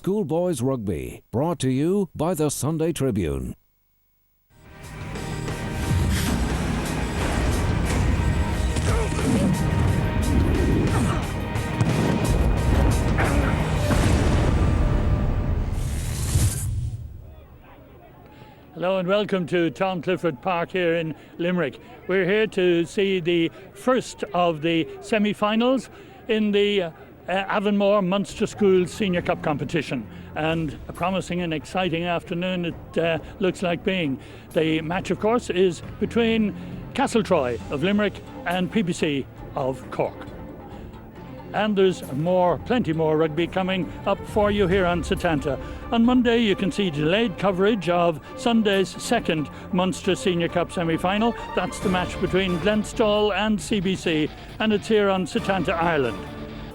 Schoolboys Rugby, brought to you by the Sunday Tribune. Hello and welcome to Tom Clifford Park here in Limerick. We're here to see the first of the semi-finals in the Avonmore Munster Schools Senior Cup competition, and a promising and exciting afternoon it looks like being. The match, of course, is between Castletroy of Limerick and PBC of Cork. And there's plenty more rugby coming up for you here on Setanta. On Monday you can see delayed coverage of Sunday's second Munster Senior Cup semi-final. That's the match between Glenstal and CBC, and it's here on Setanta, Ireland.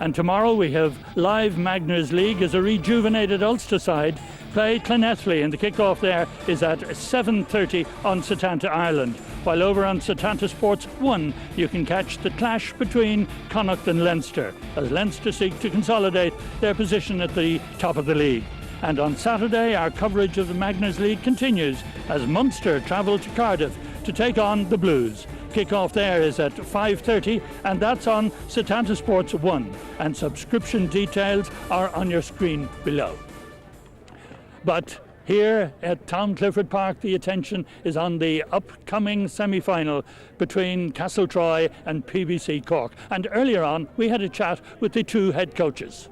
And tomorrow we have live Magners League as a rejuvenated Ulster side play Clonethley, and the kick-off there is at 7:30 on Setanta, Ireland. While over on Setanta Sports 1 you can catch the clash between Connacht and Leinster as Leinster seek to consolidate their position at the top of the league. And on Saturday our coverage of the Magners League continues as Munster travel to Cardiff to take on the Blues. Kick-off there is at 5:30, and that's on Setanta Sports 1, and subscription details are on your screen below. But here at Tom Clifford Park, the attention is on the upcoming semi-final between Castletroy and PBC Cork. And earlier on, we had a chat with the two head coaches.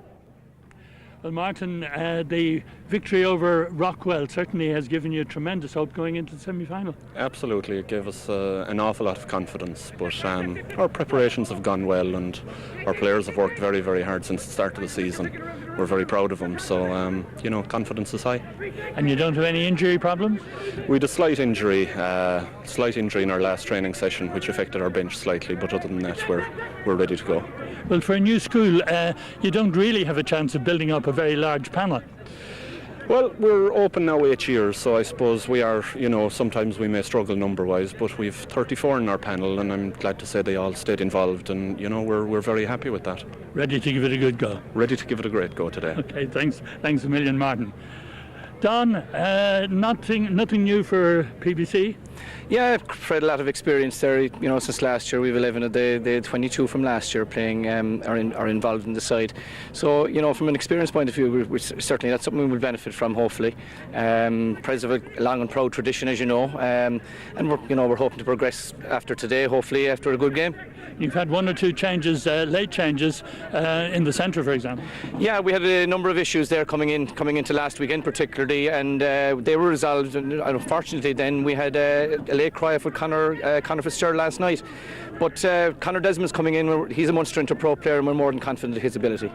Well, Martin, the victory over Rockwell certainly has given you tremendous hope going into the semi-final. Absolutely, it gave us an awful lot of confidence, but our preparations have gone well and our players have worked very, very hard since the start of the season. We're very proud of them, so confidence is high. And you don't have any injury problems? We had a slight injury in our last training session, which affected our bench slightly, but other than that we're ready to go. Well, for a new school, you don't really have a chance of building up a very large panel. Well, we're open now 8 years, so I suppose we are, sometimes we may struggle number-wise, but we've 34 in our panel, and I'm glad to say they all stayed involved, and, we're very happy with that. Ready to give it a good go? Ready to give it a great go today. Okay, thanks a million, Martin. Don, nothing new for PBC? Yeah, I've had a lot of experience there, since last year. We've 11 of the 22 from last year playing, are involved in the side. So, from an experience point of view, we're certainly that's something we'll benefit from, hopefully. Prize of a long and proud tradition, as you know, and we're hoping to progress after today, hopefully after a good game. You've had one or two changes, late changes, in the centre, for example. Yeah, we had a number of issues there coming into last weekend particularly, and they were resolved. And unfortunately, then we had a late cry-off with Conor Fitzgerald last night. But Conor Desmond's coming in. He's a Munster Inter-Pro player, and we're more than confident of his ability.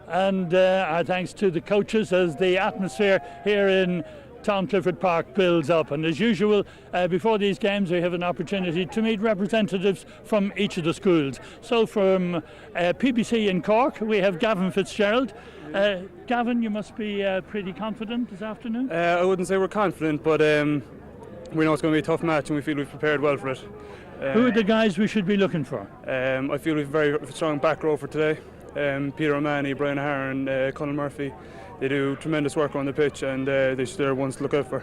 And our thanks to the coaches as the atmosphere here in Tom Clifford Park builds up, and as usual before these games we have an opportunity to meet representatives from each of the schools. So from PBC in Cork we have Gavin Fitzgerald. Gavin, you must be pretty confident this afternoon? I wouldn't say we're confident, but we know it's going to be a tough match and we feel we've prepared well for it. Who are the guys we should be looking for? I feel we've a very strong back row for today. Peter O'Mahony, Brian O'Hara and Conal Murphy. They do tremendous work on the pitch, and they're ones to look out for.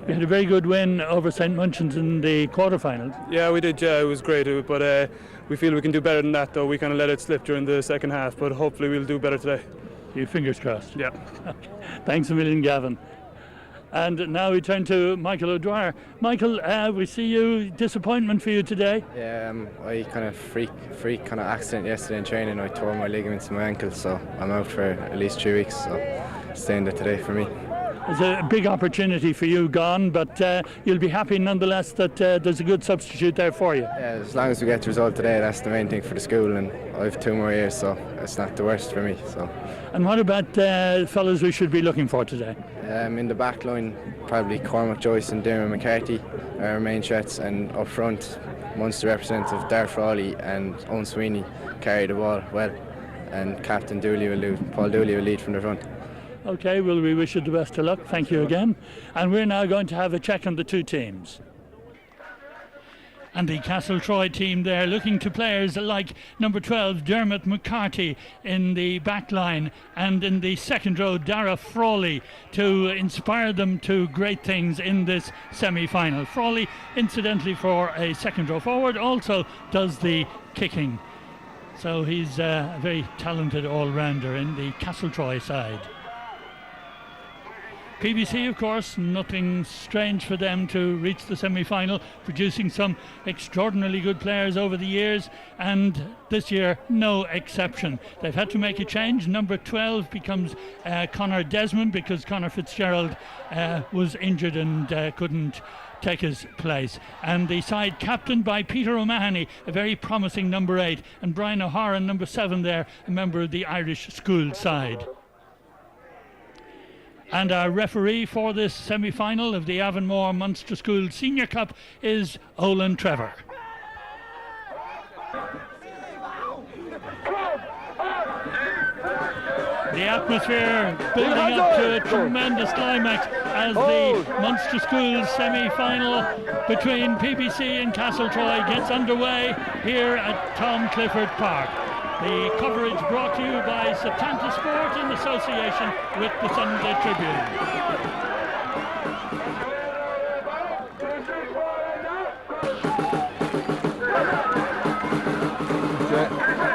You had a very good win over St Munchin's in the quarterfinals. Yeah, we did. Yeah, it was great. But we feel we can do better than that, though. We kind of let it slip during the second half, but hopefully we'll do better today. Your fingers crossed. Yeah. Okay. Thanks a million, Gavin. And now we turn to Michael O'Dwyer. Michael, we see you. Disappointment for you today? Yeah, I kind of freak kind of accident yesterday in training. I tore my ligaments in my ankle, so I'm out for at least 3 weeks. So staying there today for me. It's a big opportunity for you gone, but you'll be happy nonetheless that there's a good substitute there for you. Yeah, as long as we get the result today, that's the main thing for the school, and I have 2 more years, so it's not the worst for me. So. And what about fellas we should be looking for today? In the back line, probably Cormac Joyce and Dermot McCarthy are our main threats, and up front, Munster representative Dar Frawley and Owen Sweeney carry the ball well, and Captain Paul Dooley will lead from the front. Okay, well, we wish you the best of luck. Thank you again. And we're now going to have a check on the two teams. And the Castletroy team there looking to players like number 12 Dermot McCarthy in the back line, and in the second row Dara Frawley, to inspire them to great things in this semi-final. Frawley, incidentally, for a second row forward, also does the kicking. So he's a very talented all-rounder in the Castletroy side. PBC, of course, nothing strange for them to reach the semi-final, producing some extraordinarily good players over the years, and this year no exception. They've had to make a change. Number 12 becomes Conor Desmond, because Conor Fitzgerald was injured and couldn't take his place. And the side captained by Peter O'Mahony, a very promising number 8, and Brian O'Hara, number 7 there, a member of the Irish school side. And our referee for this semi-final of the Avonmore Munster School Senior Cup is Olin Trevor. The atmosphere building up to a tremendous climax as the Munster School semi-final between PBC and Castletroy gets underway here at Tom Clifford Park. The coverage brought to you by Setanta Sport in association with the Sunday Tribune.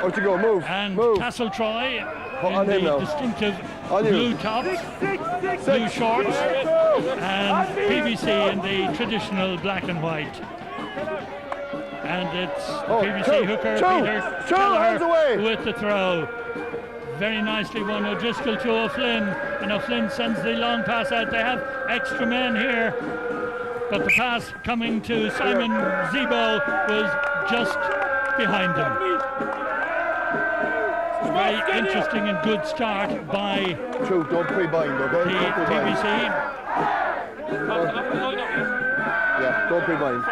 Out to go, move. And move. Castletroy in the distinctive blue tops, blue shorts, and PBC in the traditional black and white. And it's PBC hooker Peter Kelleher with the throw. Very nicely won O'Driscoll to O'Flynn, and O'Flynn sends the long pass out. They have extra men here, but the pass coming to Simon Zebo was just behind him. Very interesting and good start by don't pre-bind, okay? the PBC. Yeah, don't pre-bind.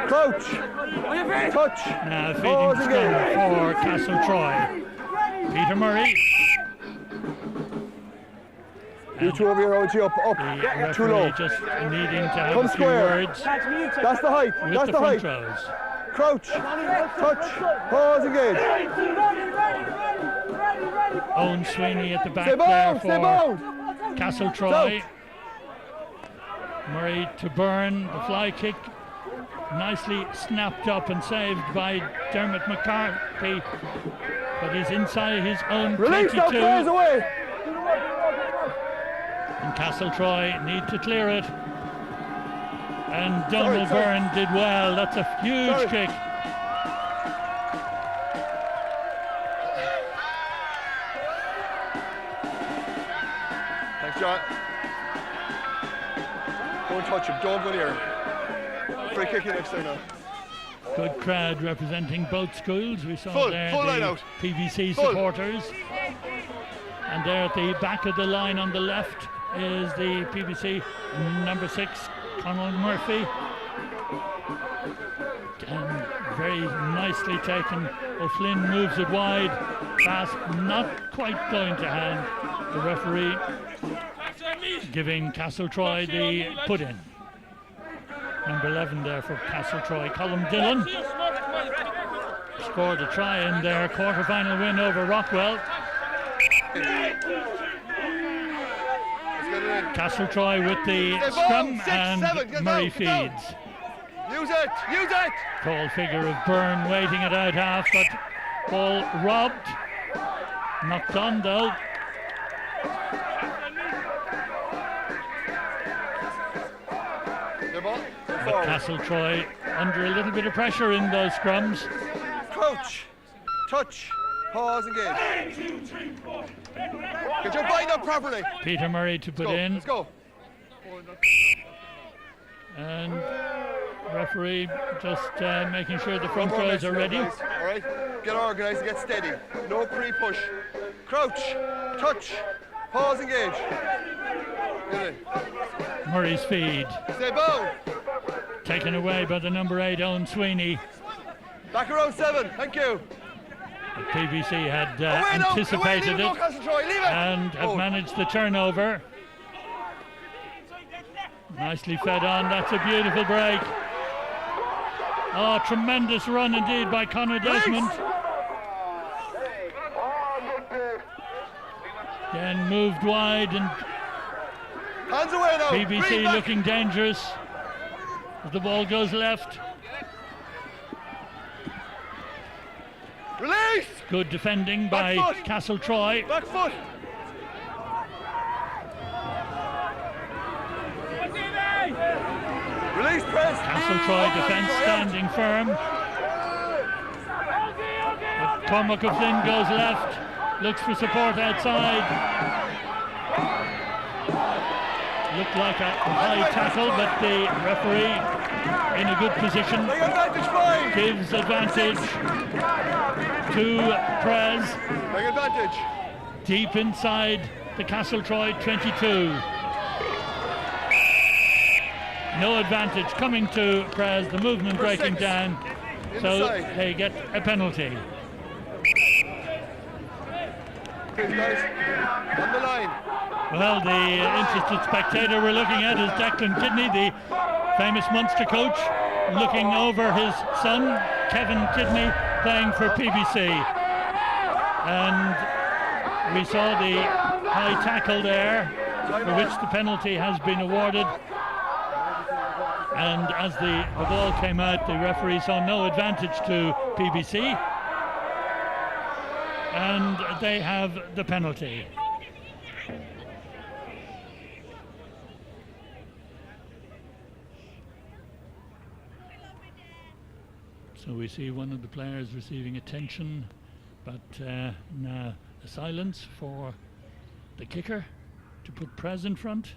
Crouch! Touch! Now feeding scrum for Castletroy. Peter Murray. You two over here, OG, up, too low. Just needing to have Come a few square. words That's the height, with that's the the front height. rows. Crouch, touch, pause, engage. Owen Sweeney at the back Stay there bound, stay for bound. Castletroy. Murray to Byrne, the fly kick nicely snapped up and saved by Dermot McCarthy, but he's inside his own Release, 22. now clears away. And Castletroy need to clear it. And Donald Byrne did well. That's a huge kick. Thanks, John. Don't touch him, don't go near him. Free kick next time now. Good crowd representing both schools. We saw Full there line the out. PVC Full. supporters. And there at the back of the line on the left is the PVC number 6, Conal Murphy. And very nicely taken. O'Flynn moves it wide. Pass not quite going to hand. The referee giving Castletroy the put-in. Number 11 there for Castletroy, Colm Dillon. Scored a try in their quarter-final win over Rockwell. Castletroy with the scrum, and Murray feeds. Use it, use it! Tall figure of Byrne waiting it out half, but ball robbed. Knocked on though. But Castletroy under a little bit of pressure in those scrums. Crouch, touch, pause, engage. Get your bind up properly. Peter Murray to put in. Let's go. And referee just making sure the front rows are ready. All right, get organised and get steady. No pre-push. Crouch, touch, pause, engage. Get in. Murray's feed. Stay bound. Taken away by the number 8, Owen Sweeney. Back around 7, thank you. The PVC had anticipated it and have managed the turnover. Nicely fed on, that's a beautiful break. Oh, tremendous run indeed by Conor Desmond. Then moved wide and Hands away now. BBC looking dangerous as the ball goes left. Release. Good defending by Back foot. Castletroy. Back foot. Release press. Castletroy defence standing firm. Cormac O'Flynn goes left, looks for support outside. Looked like a high tackle, but the referee in a good position Big advantage, fine. gives advantage to Prez. Big advantage. Deep inside the Castletroy 22. No advantage coming to Prez, the movement breaking down, so Inside. they get a penalty. Please, guys. On the line. Well, the interested spectator we're looking at is Declan Kidney, the famous Munster coach, looking over his son, Kevin Kidney, playing for PBC. And we saw the high tackle there, for which the penalty has been awarded. And as the ball came out, the referee saw no advantage to PBC. And they have the penalty. So we see one of the players receiving attention, but now a silence for the kicker to put Prez in front.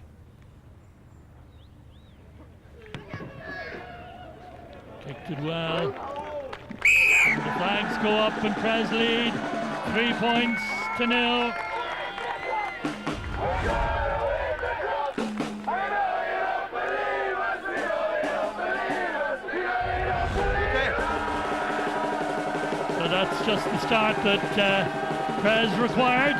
Kicked it well. And the flags go up and Prez lead 3 points to 0. So that's just the start that Prez required.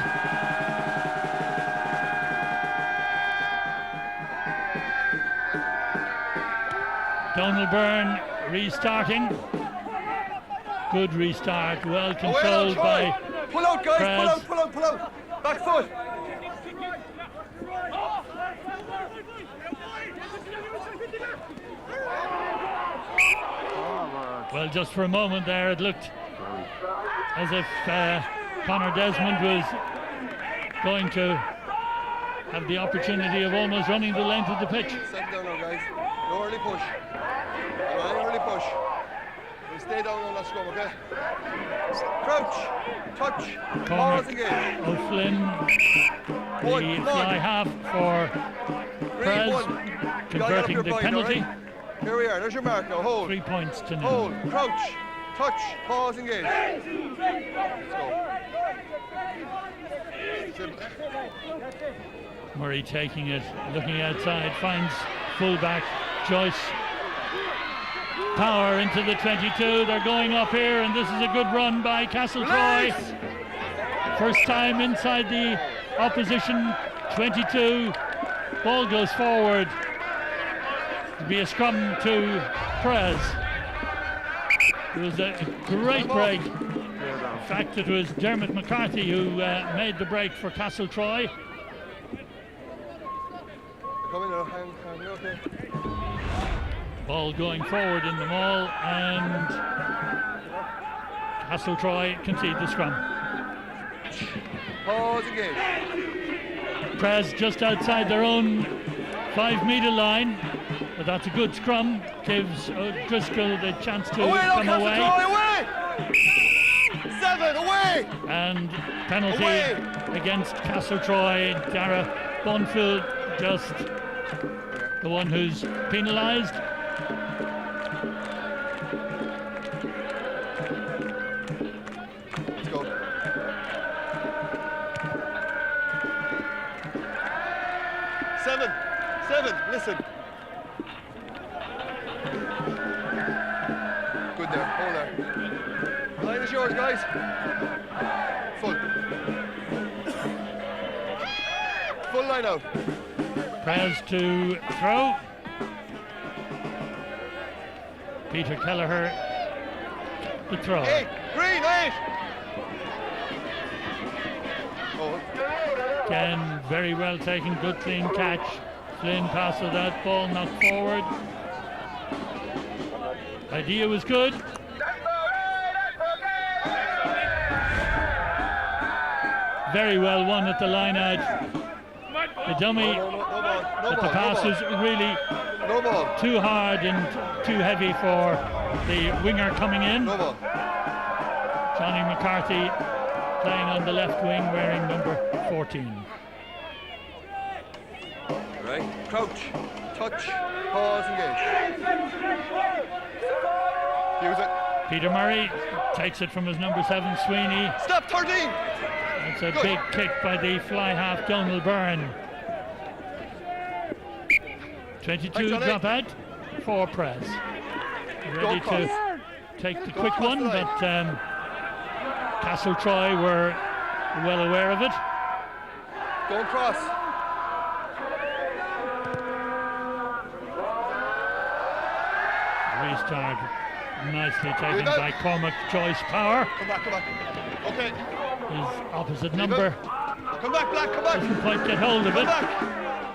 Donald Byrne restarting. Good restart, well controlled by Pull out, guys. Prez. Pull out, pull out, pull out. Back foot. Well, just for a moment there, it looked as if Conor Desmond was going to have the opportunity of almost running the length of the pitch. Set down now, guys. No early push. No early push. We stay down on that scrum, okay? Crouch. Touch. Pause again. O'Flynn, the fly half for Prez, converting the penalty. Here we are. There's your mark now. Hold. 3 points to 0. Hold. Crouch. Touch. Pause. Engage. Let's go. Simple. Murray taking it, looking outside, finds fullback Joyce. Power into the 22. They're going up here, and this is a good run by Castletroy. First time inside the opposition 22. Ball goes forward. It'll be a scrum to Prez. It was a great break. In fact, it was Dermot McCarthy who made the break for Castletroy. Come in now. Hang. You're okay. Ball going forward in the maul, and Castletroy concede the scrum. Pause again. Prez just outside their own 5 metre line, but that's a good scrum. Gives O'Driscoll the chance to come away. Away! 7 away! And penalty Away! against Castletroy. Dara Bonfield just the one who's penalised. Let's go. Seven, listen. Good there, hold there. Line is yours, guys. Full. Full line out. Prez to throw. Peter Kelleher, the throw. 8, green, 8. Oh, Again, very well taken, good clean catch. Flynn passes that ball, knocked forward. Idea was good. Very well won at the line out. The dummy, no ball, no but the ball, pass no was ball. really No ball, too hard and too heavy for the winger coming in. no ball. Johnny McCarthy playing on the left wing, wearing number 14. Right, crouch, touch, pause, engage. Use it. Peter Murray takes it from his number 7, Sweeney. Stop, 13. It's a Good. big kick by the fly half, Donald Byrne. 22 Thanks, Johnny. drop out, 4 press. Ready cross. to take the Go quick cross one, the line. but Castletroy were well aware of it. Don't cross. Restart nicely taken Leave it. by Cormac Joyce Power, Come back, come back. Okay, his opposite Leave number. come back, Black, come back. Doesn't quite get hold of Come it, back.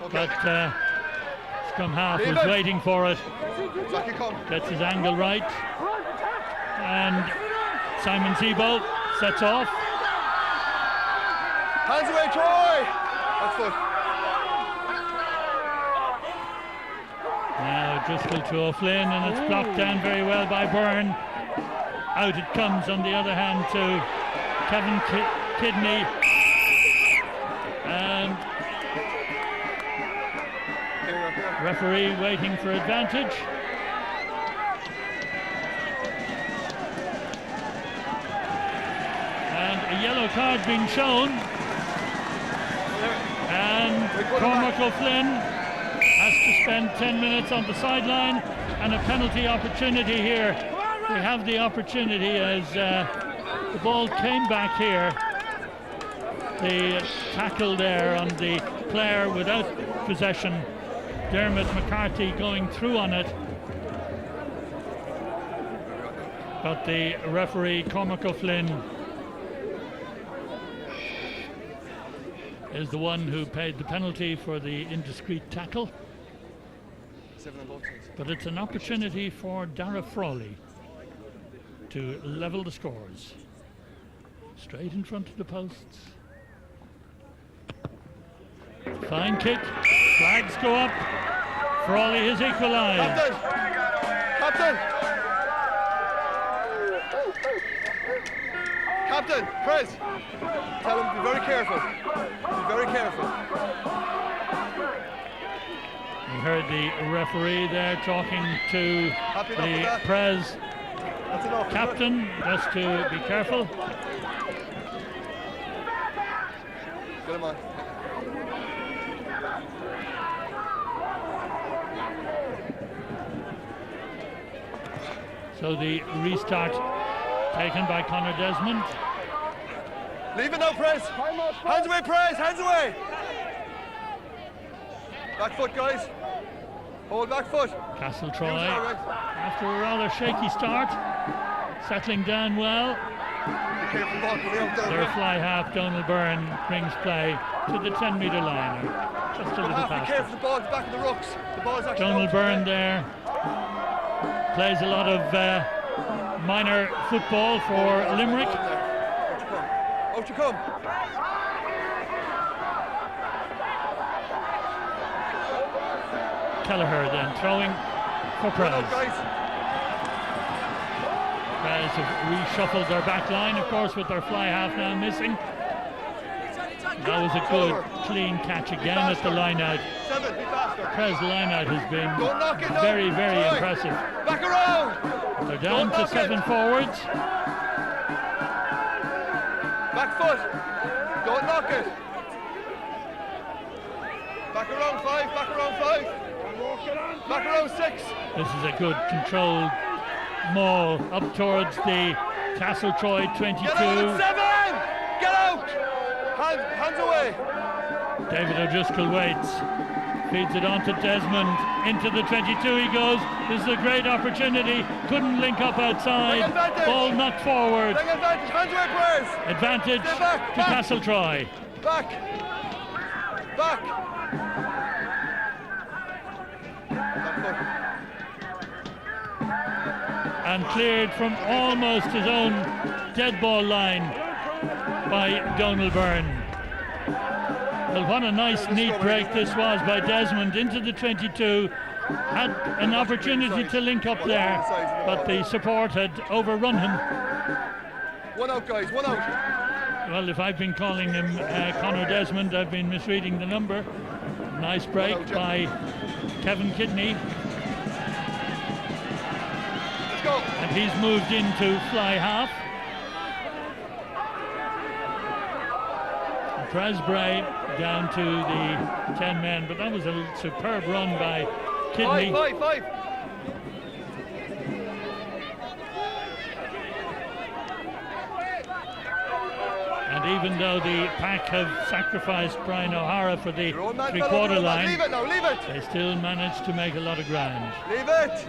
Okay, but scrum half Leave was it. waiting for it. Black, you come. Gets his angle right, and Simon Zebo sets off. Hands away, Troy. That's foot. Now Driscoll to O'Flynn, and it's blocked down very well by Byrne. Out it comes on the other hand to Kevin Kidney, and Here. referee waiting for advantage. And a yellow card being shown, and Cormac O'Flynn has to spend 10 minutes on the sideline, and a penalty opportunity here. We have the opportunity as the ball came back here. The tackle there on the player without possession, Dermot McCarthy going through on it. But the referee, Cormac O'Flynn, is the one who paid the penalty for the indiscreet tackle. 7 on both sides. But it's an opportunity for Dara Frawley to level the scores. Straight in front of the posts. Fine kick. Flags go up. Frawley has equalised. Captain! Captain! Prez! Tell him be very careful. Be very careful. We heard the referee there talking to Happy enough with the that? Prez That's enough. captain just to be careful. Get him on. So the restart taken by Conor Desmond. Leave it now, Prez. Hands away, Prez. Hands away. Back foot, guys. Hold back foot. Castletroy, Use it, all right. after a rather shaky start, settling down well. Be careful, ball coming out there. Their fly half, Donald Byrne, brings play to the 10-metre line, or just a little Be past careful, it. the ball's back in the rocks. The ball's actually Donald out Byrne there. there plays a lot of minor football for Limerick. Out you come. Kelleher then throwing for Well Prez. done, guys. Prez have reshuffled their back line, of course, with their fly half now missing. That was a good, clean catch again at the line out. 7, be faster. Prez line out has been Don't knock it, no. very, very Troy. impressive. Back around. They're down Don't to knock 7 it. forwards. Back foot. Don't knock it. Back around 5. Back around 5. Back around 6. This is a good controlled maul up towards the Castletroy 22. Get out at 7. Get out. Hands away. David O'Driscoll waits Feeds it on to Desmond. Into the 22 he goes. This is a great opportunity. Couldn't link up outside. Ball knocked forward. Take advantage. Hands away, Perez. Advantage Stay back, to back. Castletroy. Back. Back. And cleared from almost his own dead ball line by Donald Byrne. Well, what a nice neat break this was by Desmond into the 22. Had an opportunity to link up there, but the support had overrun him. One out, guys. One out. Well, if I've been calling him Conor Desmond, I've been misreading the number. Nice break by Kevin Kidney. Let's go. And he's moved into fly half. Presbray down to the 10 men, but that was a superb run by Kidney. Five. And even though the pack have sacrificed Brian O'Hara for the Your own man, three-quarter fellow, line, leave it now, leave it. they still managed to make a lot of ground. Leave it.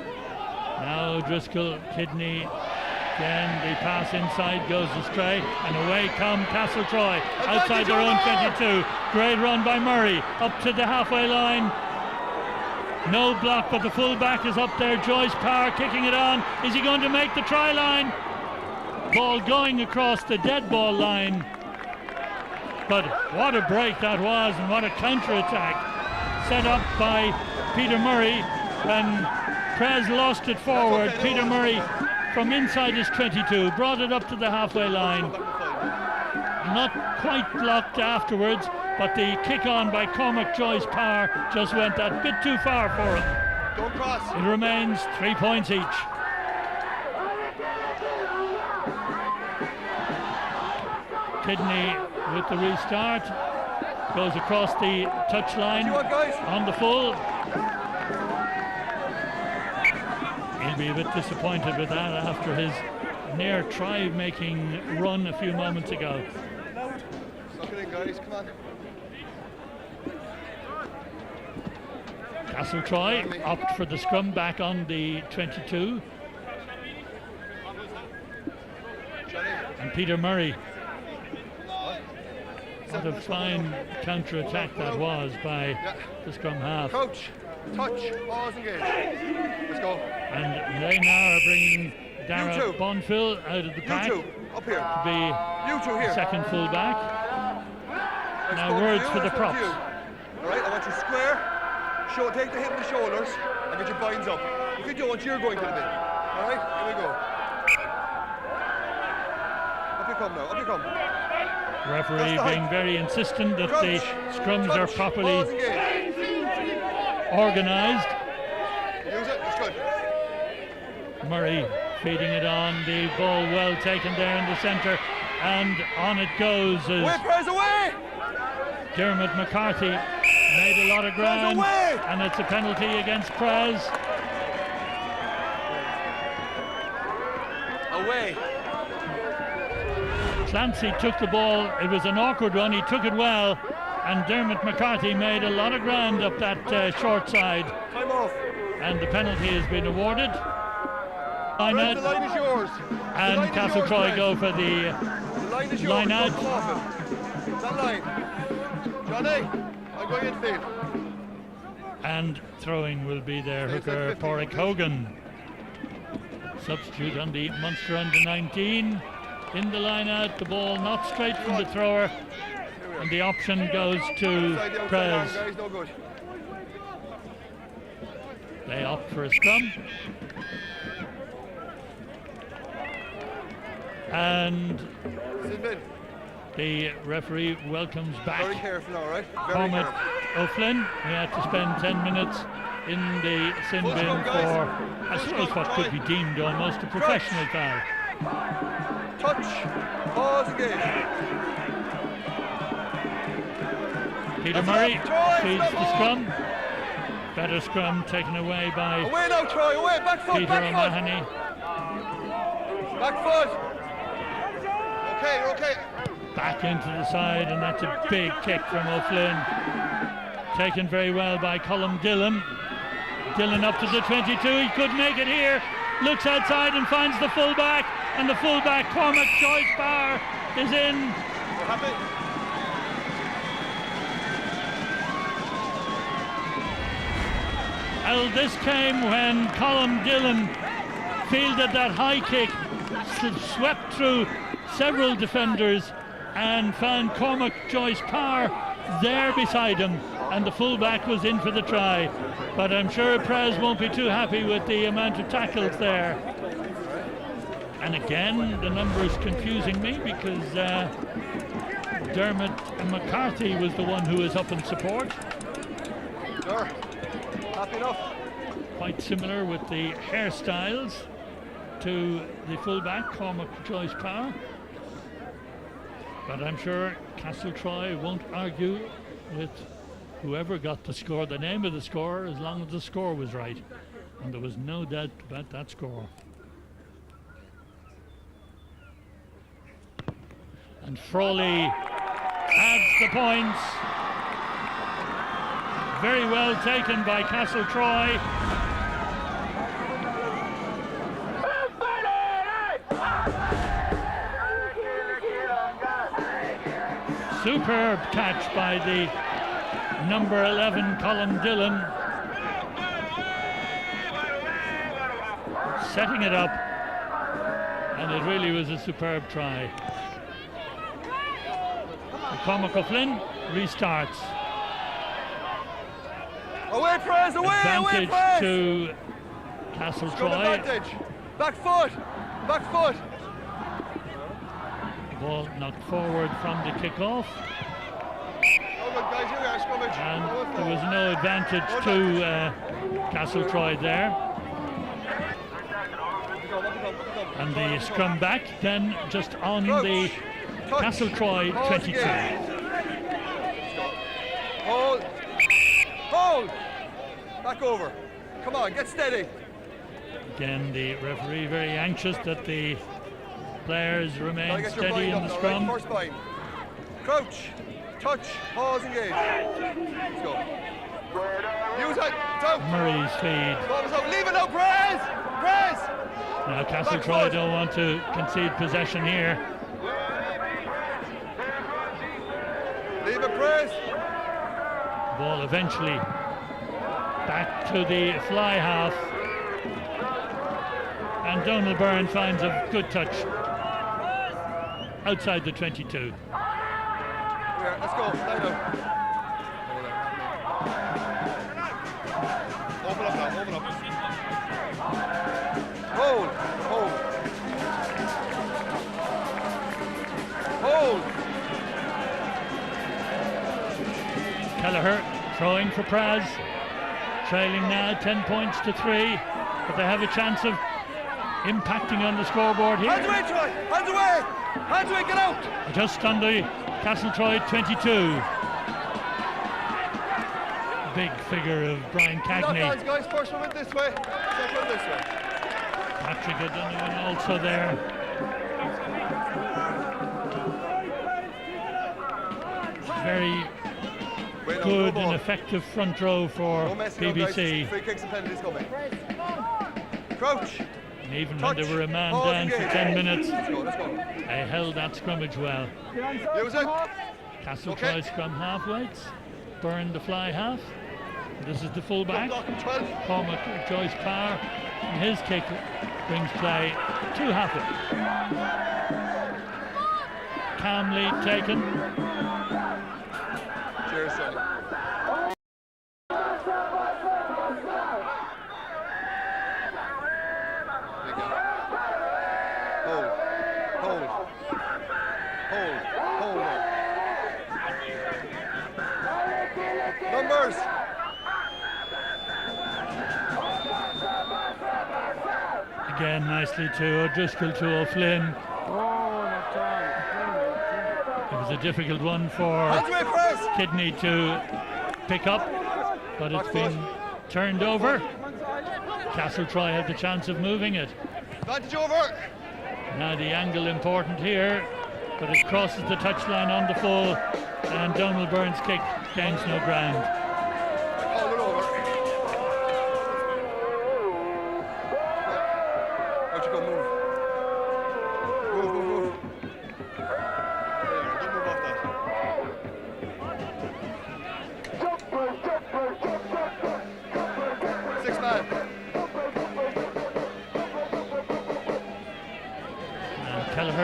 Now Driscoll, Kidney, again the pass inside goes astray, and away come Castletroy outside their own 22. Great run by Murray up to the halfway line. No block, but the full-back is up there. Joyce Power kicking it on. Is he going to make the try line? Ball going across the dead ball line. But what a break that was, and what a counter-attack set up by Peter Murray. When Prez lost it forward, Peter Murray from inside his 22 brought it up to the halfway line. Not quite blocked afterwards, but the kick on by Cormac Joyce Power just went that bit too far for him. Don't cross. It remains 3 points each. Kidney with the restart goes across the touchline on the full. He'll be a bit disappointed with that after his near try-making run a few moments ago. Suck it in, guys. Come on. Castletroy opt for the scrum back on the 22. And Peter Murray. What a fine counter-attack that was by the scrum half. Coach, touch, pause, engage. Let's go. And they now are bringing Dara Bonfill out of the pack You two, up here. to be You two here. second full-back. Let's Now go to words you, for the let's go to props. you. All right, I want you square. Take the hip of the shoulders and get your binds up. If you don't, you're going to the bin. All right, here we go. Up you come now, up you come. Referee being very insistent that the scrums are properly Pause, engage. organised. Use it, it's good. Murray feeding it on, the ball well taken there in the centre, and on it goes as Away, Prez, away! Dermot McCarthy made a lot of ground, away! and it's a penalty against Prez. Away. Clancy took the ball. It was an awkward one. He took it well, and Dermot McCarthy made a lot of ground up that short side. Time off. And the penalty has been awarded. Prez, the line is yours. And Castletroy go for the line is yours. line out. Don't come off it. That line. Johnny, I'm going infield. And throwing will be their hooker, Porrick Hogan. Substitute on the Munster under 19. In the line out, the ball not straight from the thrower. And the option goes to Prez. Guys, no good. They opt for a scrum. And the referee welcomes back Very careful now, right? Very Cormac careful. O'Flynn. He had to spend 10 minutes in the sin bin for, I suppose, what could be deemed almost a professional foul. Touch, pause, engage. Peter Murray feeds the scrum. Better scrum taken away by Away now, Troy, away, back foot, Peter back O'Mahony. foot. Back foot. Okay, you're okay. Back into the side, and that's a big kick from O'Flynn. taken very well by Colm Dillon. Dillon up to the 22, he could make it here, looks outside and finds the fullback, and the fullback Cormac Joyce Barr is in. Well, this came when Colm Dillon fielded that high kick, swept through several defenders and found Cormac Joyce Parr there beside him, and the fullback was in for the try. But I'm sure Pres won't be too happy with the amount of tackles there. And again, the numbers confusing me because Dermot McCarthy was the one who was up in support. Sure. Happy enough. Quite similar with the hairstyles to the fullback, Cormac Joyce Parr. But I'm sure Castletroy won't argue with whoever got the score, the name of the score, as long as the score was right. And there was no doubt about that score. And Frawley adds the points. Very well taken by Castletroy. Superb catch by the number 11 Colm Dillon, setting it up, and it really was a superb try. Cormac O'Flynn restarts. Away press, away, Advantage press. to Castletroy. Advantage. Back foot, back foot. Ball knocked forward from the kick-off. And there was no advantage to Castletroy there. And the scrum back then just on the Castletroy 22. Hold. Hold. Back over. Come on, get steady. Again, the referee very anxious that the players remain steady in the scrum. First bind. Crouch. Touch. Pause. Engage. Let's go. Use it. Down. Murray's feed. Leave it out. Press. Press. Now Castletroy don't want to concede possession here. Leave it. Press. Ball eventually back to the fly half, and Donald Byrne finds a good touch outside the 22. Yeah, let's go. Line up. Open up now. Open up. Hold. Hold. Hold. Kelleher throwing for Praz, trailing now 10 points to 3, but they have a chance of impacting on the scoreboard here. Hands away, Troy! Hands away! Hands away, get out! Just on the Castletroy 22. Big figure of Brian Cagney. Hands, guys, first one this way. Second one this way. Patrick O'Donovan also there. Very good and effective front row for BBC. Free kicks and penalties coming. Crouch. And even when they were a man down for 10 minutes, let's go. they held that scrummage well. Use it. Castletroy scrum halfweights, Byrne the fly half. This is the fullback, Cormac Joyce Parr, and his kick brings play to halfway. Calmly taken. Cheers, Sonny. Numbers. Again, nicely to O'Driscoll to O'Flynn. It was a difficult one for Kidney to pick up, but it's been turned over. Castletroy had the chance of moving it. Advantage over. Now the angle important here, but it crosses the touchline on the full, and Donald Byrne's kick gains no ground.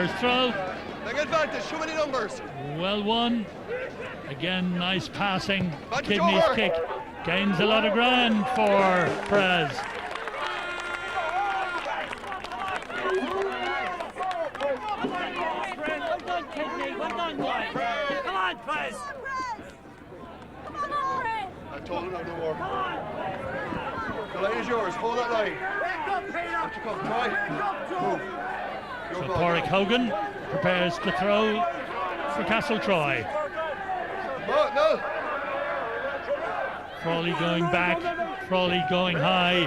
First throw, Big advantage, too many numbers. well won. Again, nice passing. Advantage Kidney's over. kick gains a lot of ground for Prez. I told him no more. The line is yours, hold that line. Watch you come, Troy. Move. Your So ball. Pádraig Hogan prepares to throw for Castletroy. Oh, no. Frawley going back, Frawley going high.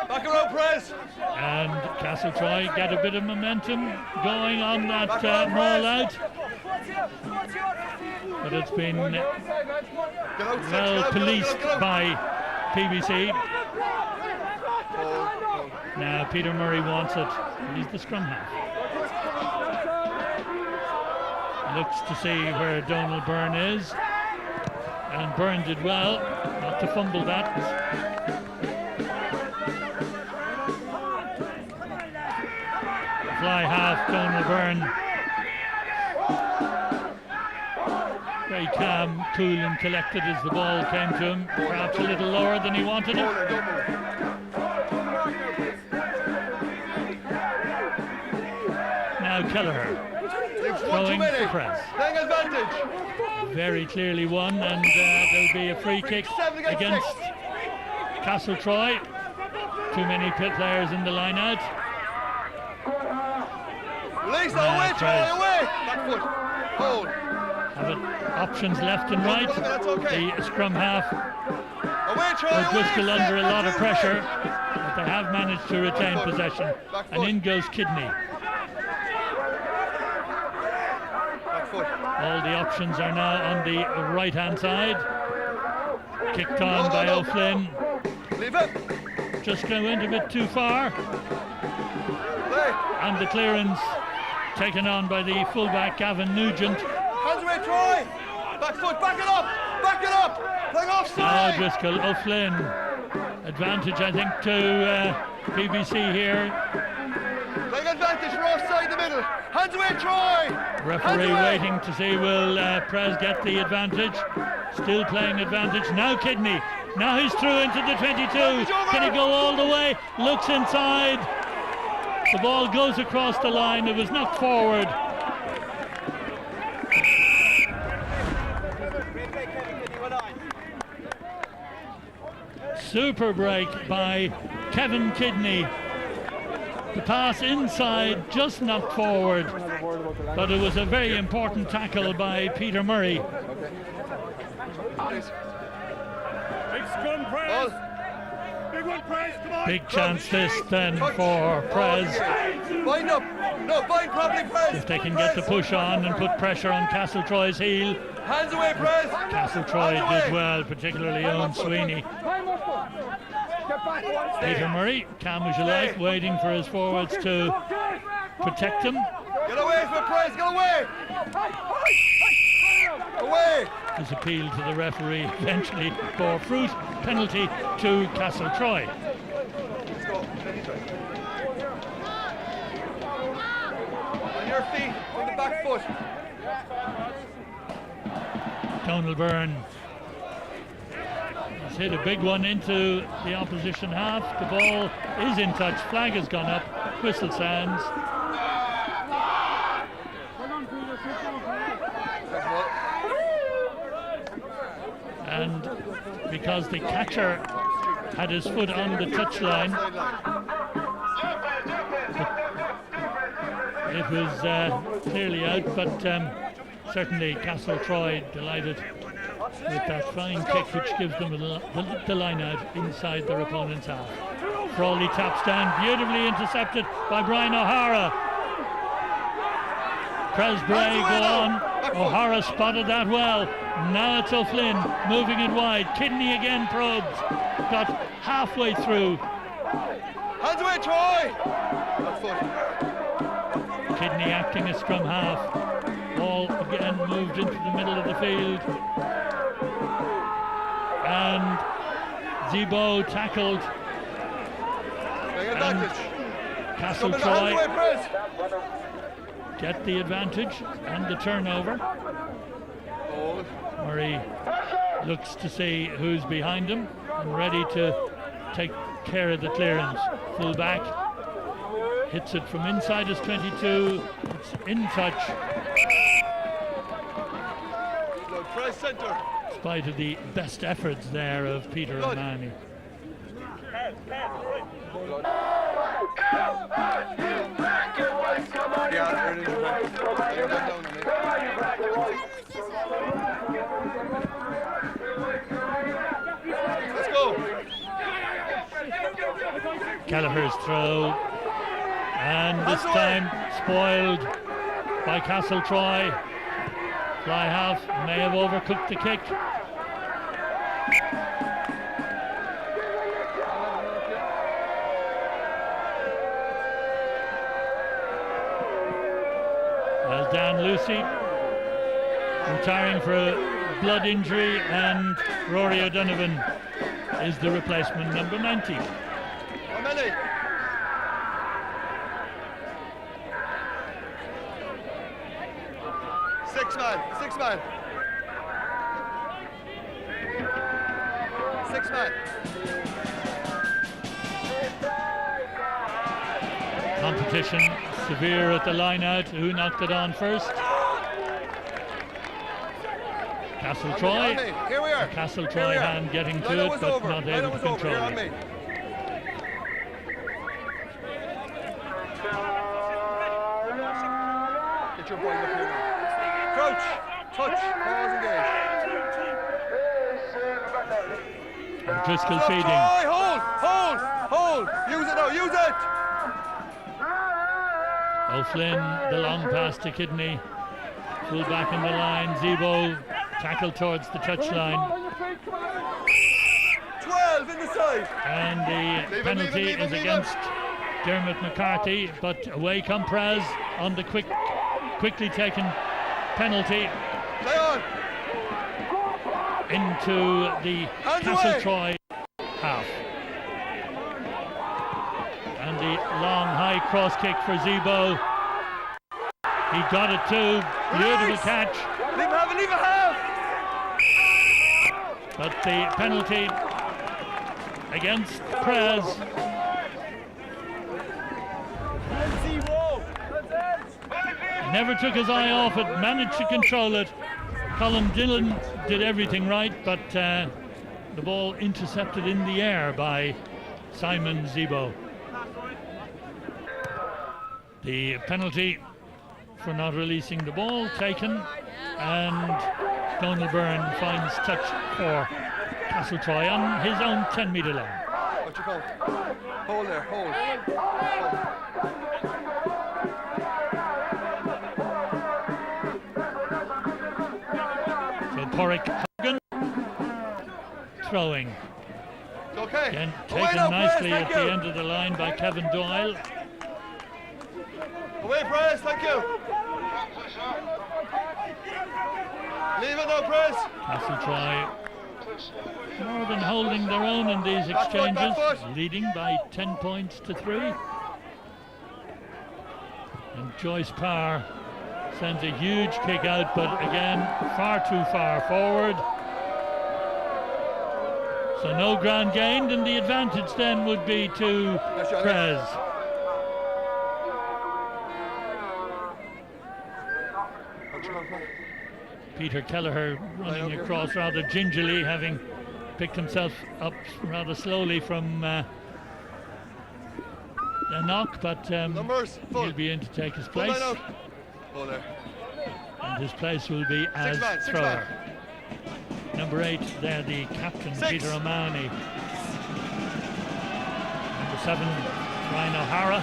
Back around, Prez. And Castletroy get a bit of momentum going on that maul out. But it's been Get out, six, well get out, policed get out. by PBC. Oh, Now Peter Murray wants it. He's the scrum half. Looks to see where Donald Byrne is. And Byrne did well not to fumble that. Fly half, Donald Byrne. Very calm, cool and collected as the ball came to him. Perhaps a little lower than he wanted it. Now Kelleher throwing for Prez. Playing advantage. Very clearly won, and there'll be a free kick against Castletroy. Too many players in the line out. Release, away, Troy, away. Back foot. Hold. Have it, options left and right. That's okay. The scrum half Away, Troy, were away. Driscoll under a lot of Step pressure, but they have managed to retain possession. And in goes Kidney. Back foot. All the options are now on the right-hand side. Kicked on by O'Flynn. Leave it. Just went a bit too far. Play. And the clearance taken on by the fullback Gavin Nugent. Hands away, Troy. Back foot, back it up. Back it up. Playing Now offside. Driscoll, O'Flynn. Advantage, I think, to PBC here. Playing advantage, we're offside the middle. Hands away, Troy. Referee Hands away. waiting to see will Prez get the advantage. Still playing advantage. Now Kidney. Now he's through into the 22. Can he go all the way? Looks inside. The ball goes across the line. It was knocked forward. Super break by Kevin Kidney. The pass inside, just knocked forward. But it was a very important tackle by Peter Murray. Big chance this then for Prez. Bind up. No, bind properly, Prez. If they can get the push on and put pressure on Castletroy's heel. Hands away, Prez. Castletroy did well, particularly Owen Sweeney. Peter Murray, calm as you like, waiting for his forwards to protect him. Get away from Prez, get away. Away. His appeal to the referee eventually bore fruit. Penalty to Castletroy. Let's go. On your feet, on the back foot. Donald Byrne has hit a big one into the opposition half. The ball is in touch. Flag has gone up. Whistle sounds. And because the catcher had his foot on the touchline, it was clearly out, but certainly Castletroy delighted with that fine kick which gives them the line out inside their opponent's half. Frawley taps down, beautifully intercepted by Brian O'Hara. Presbray go on. O'Hara spotted that well. Now it's O'Flynn moving it wide. Kidney again probes. Got halfway through. Hands away, Troy. Back foot. Kidney acting as scrum half. Ball again moved into the middle of the field. And Zebo tackled Castletroy get the advantage and the turnover. Murray looks to see who's behind him and ready to take care of the clearance. Full back hits it from inside his 22. It's in touch. In spite of the best efforts there of Peter O'Mahony. Let's go. Kelleher's throw, and this time spoiled by Castletroy. Fly half may have overcooked the kick. Well, Dan Lucy retiring for a blood injury, and Rory O'Donovan is the replacement, number 90. How many? Six man. Competition severe at the line out. Who knocked it on first? Castletroy. Here we are. Castletroy hand getting to it, but not able to control it. Get your boy up here now. Crouch, touch, pause, engage. Driscoll feeding. Hold. Use it now, use it. O'Flynn, the long pass to Kidney. Full back in the line. Zebo tackle towards the touchline. 12 in the side. And the penalty is against Dermot McCarthy, but away come Praz on the quickly taken penalty. Play on. Into the Castletroy half. And the long high cross kick for Zebo. He got it too. Beautiful catch. Leave a half. But the penalty against Prez. Never took his eye off it, managed to control it. Colin Dillon did everything right, but the ball intercepted in the air by Simon Zebo. The penalty for not releasing the ball taken, and Donald Byrne finds touch for Castletroy on his own 10-metre line. What you call? Hold there, hold. So Porrick Hogan throwing. It's okay. Again, taken nicely at the end of the line by Kevin Doyle. Away, Press, thank you. Leave it now, Press. Castletroy more than holding their own in these exchanges, leading by 10 points to 3. And Joyce Parr sends a huge kick out, but again, far too far forward. So no ground gained, and the advantage then would be to Prez. Peter Kelleher running across rather gingerly, having picked himself up rather slowly from the knock, but he'll be in to take his place. And his place will be as thrower. Number 8 there, the captain, Peter O'Mahony. Number 7, Ryan O'Hara,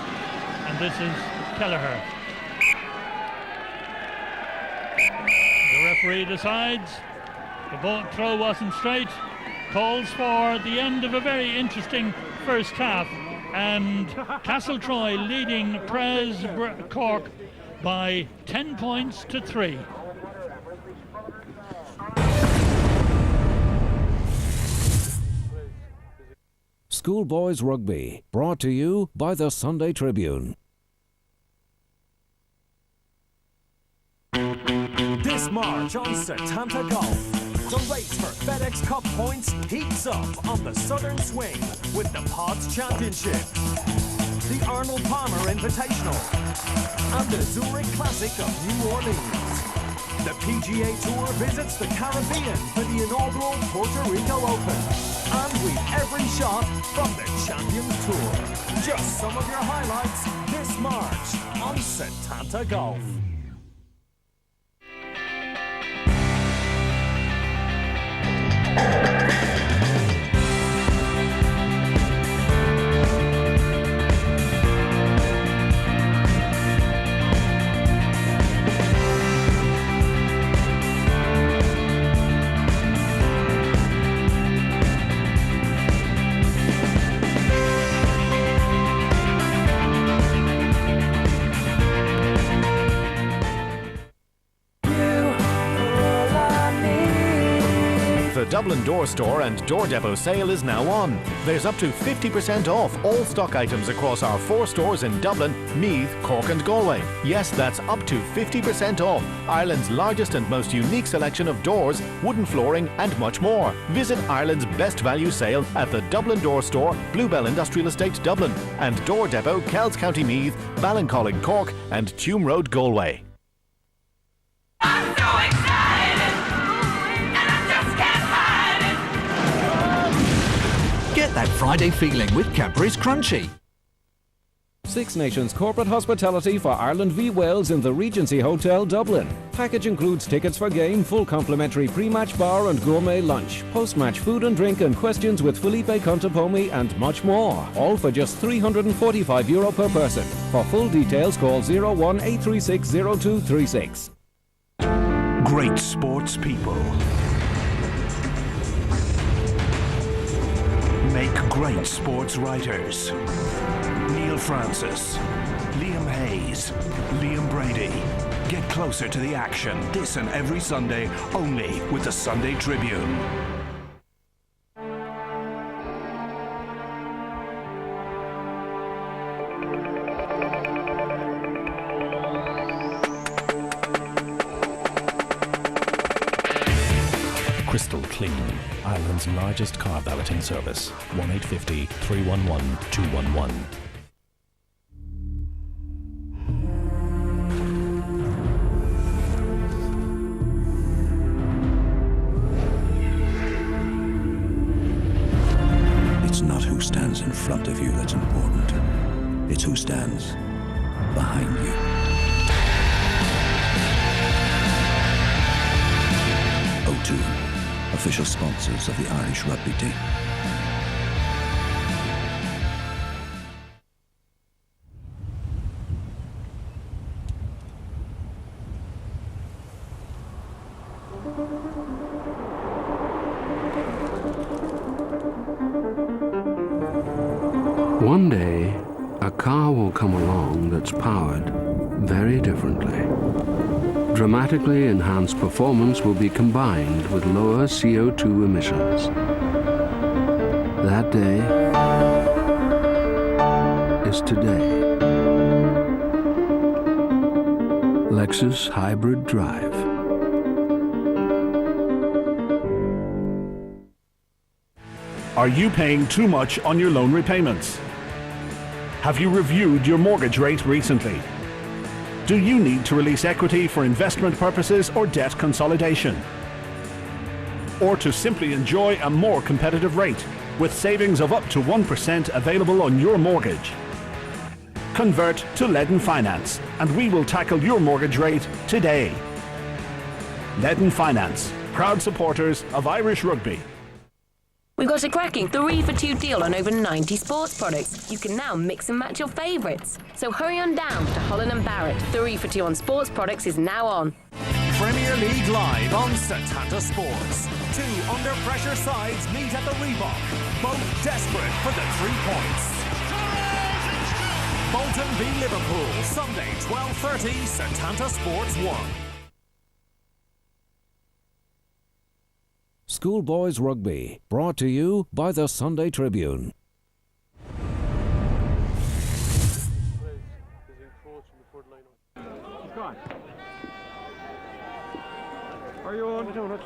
and this is Kelleher. The referee decides the ball throw wasn't straight, calls for the end of a very interesting first half, and Castletroy leading Prez Cork by 10 points to 3. Schoolboys Rugby, brought to you by the Sunday Tribune. This March on Setanta Golf, the race for FedEx Cup points heats up on the Southern Swing with the Pods Championship, the Arnold Palmer Invitational, and the Zurich Classic of New Orleans. The PGA Tour visits the Caribbean for the inaugural Puerto Rico Open. And we've every shot from the Champions Tour. Just some of your highlights this March on Setanta Golf. The Dublin Door Store and Door Depot sale is now on. There's up to 50% off all stock items across our 4 stores in Dublin, Meath, Cork and Galway. Yes, that's up to 50% off Ireland's largest and most unique selection of doors, wooden flooring and much more. Visit Ireland's best value sale at the Dublin Door Store, Bluebell Industrial Estate, Dublin, and Door Depot, Kells County Meath, Ballincollig, Cork and Tume Road, Galway. Get that Friday feeling with Cadbury's Crunchy. Six Nations Corporate Hospitality for Ireland v Wales in the Regency Hotel, Dublin. Package includes tickets for game, full complimentary pre-match bar and gourmet lunch, post-match food and drink and questions with Felipe Contepomi and much more. All for just €345 per person. For full details call 01 836 0236. Great sports people make great sports writers. Neil Francis, Liam Hayes, Liam Brady. Get closer to the action this and every Sunday only with the Sunday Tribune. Crystal Clean, Ireland's largest car balloting service. 1850 311 211. It's not who stands in front of you that's important. It's who stands behind you. O2. Official sponsors of the Irish rugby team. One day, a car will come along that's powered very differently. Dramatically enhanced performance will be combined with lower CO2 emissions. That day is today. Lexus Hybrid Drive. Are you paying too much on your loan repayments? Have you reviewed your mortgage rate recently? Do you need to release equity for investment purposes or debt consolidation? Or to simply enjoy a more competitive rate with savings of up to 1% available on your mortgage? Convert to Leaden Finance and we will tackle your mortgage rate today. Leaden Finance, proud supporters of Irish rugby. We've got a cracking 3 for 2 deal on over 90 sports products. You can now mix and match your favourites. So hurry on down to Holland & Barrett. 3 for 2 on sports products is now on. Premier League live on Setanta Sports. 2 under-pressure sides meet at the Reebok, both desperate for the 3 points. Bolton v Liverpool, Sunday 12:30, Setanta Sports 1. Schoolboys Rugby, brought to you by the Sunday Tribune.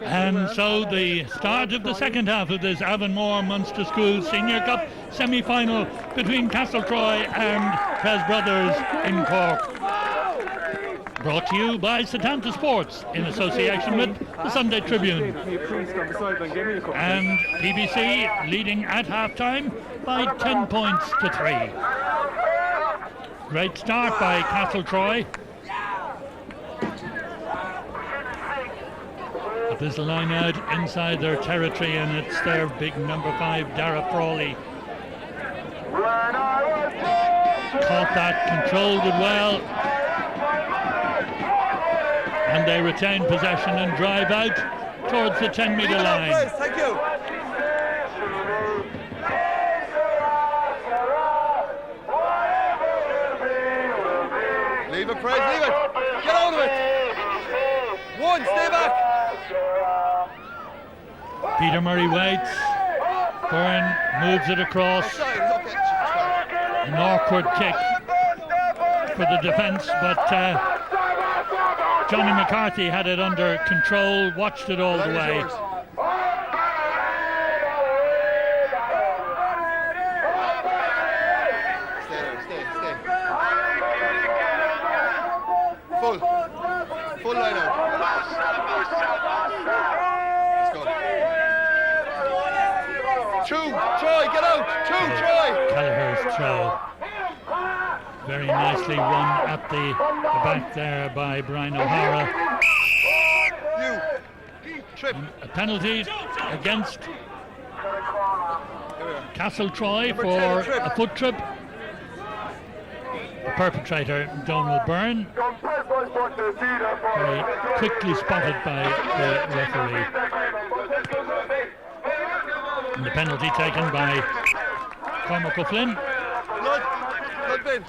And so the start of the second half of this Avonmore Munster School Senior Cup semi-final between Castletroy and Pres Brothers in Cork. Brought to you by Setanta Sports in association with the Sunday Tribune. And PBC leading at half-time by 10 points to 3. Great start by Castletroy. But there's a line out inside their territory, and it's their big number 5, Dara Frawley. Caught that, controlled it well. And they retain possession and drive out towards the 10-metre line. Thank you. Leave it, Praise, leave it. Get out of it. One, stay back. Peter Murray waits. Byrne moves it across. An awkward kick for the defence, but Johnny McCarthy had it under control, watched it all the way. Full line out. Let's go. Two, Troy, get out. Two, Troy. Kelleher's throw. Very nicely won at the back there by Brian O'Hara. A penalty against Castletroy for a foot trip. The perpetrator, Donald Byrne, very quickly spotted by the referee. And the penalty taken by Cormac O'Flynn. Blood bin.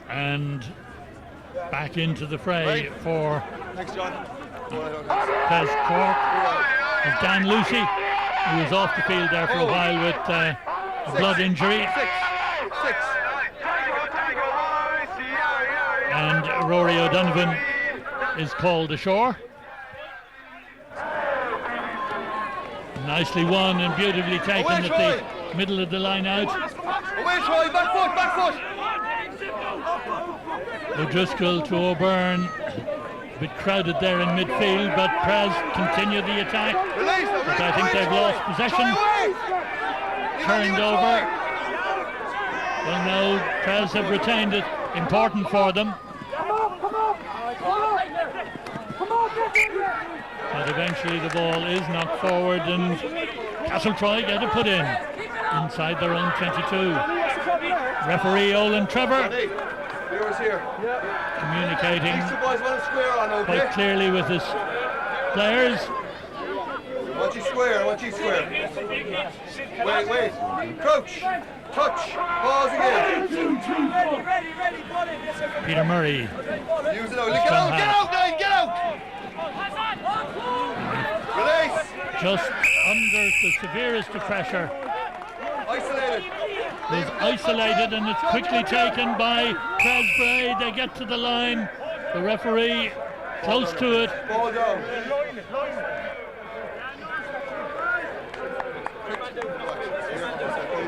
And back into the fray for Thanks, John. Pres Cork. And Dan Lucy, who was off the field there for a while with a blood injury. And Rory O'Donovan is called ashore. Nicely won and beautifully taken at the middle of the line out. Away, Troy, back foot. O'Driscoll to O'Byrne. A bit crowded there in midfield, but Pres continue the attack. But I think they've lost possession. Turned over. Well, no, Pres have retained it. Important for them. But eventually the ball is knocked forward and Castletroy get it put in inside their own 22. Referee Olin Trevor communicating quite clearly with his players. Watch you square. Wait. Crouch. Touch. Pause again. Peter Murray. Use it out. Get out. Release. Just under the severest of pressure. Isolated. Is isolated and it's quickly taken by Pres Bray. They get to the line. The referee close to it. Ball down.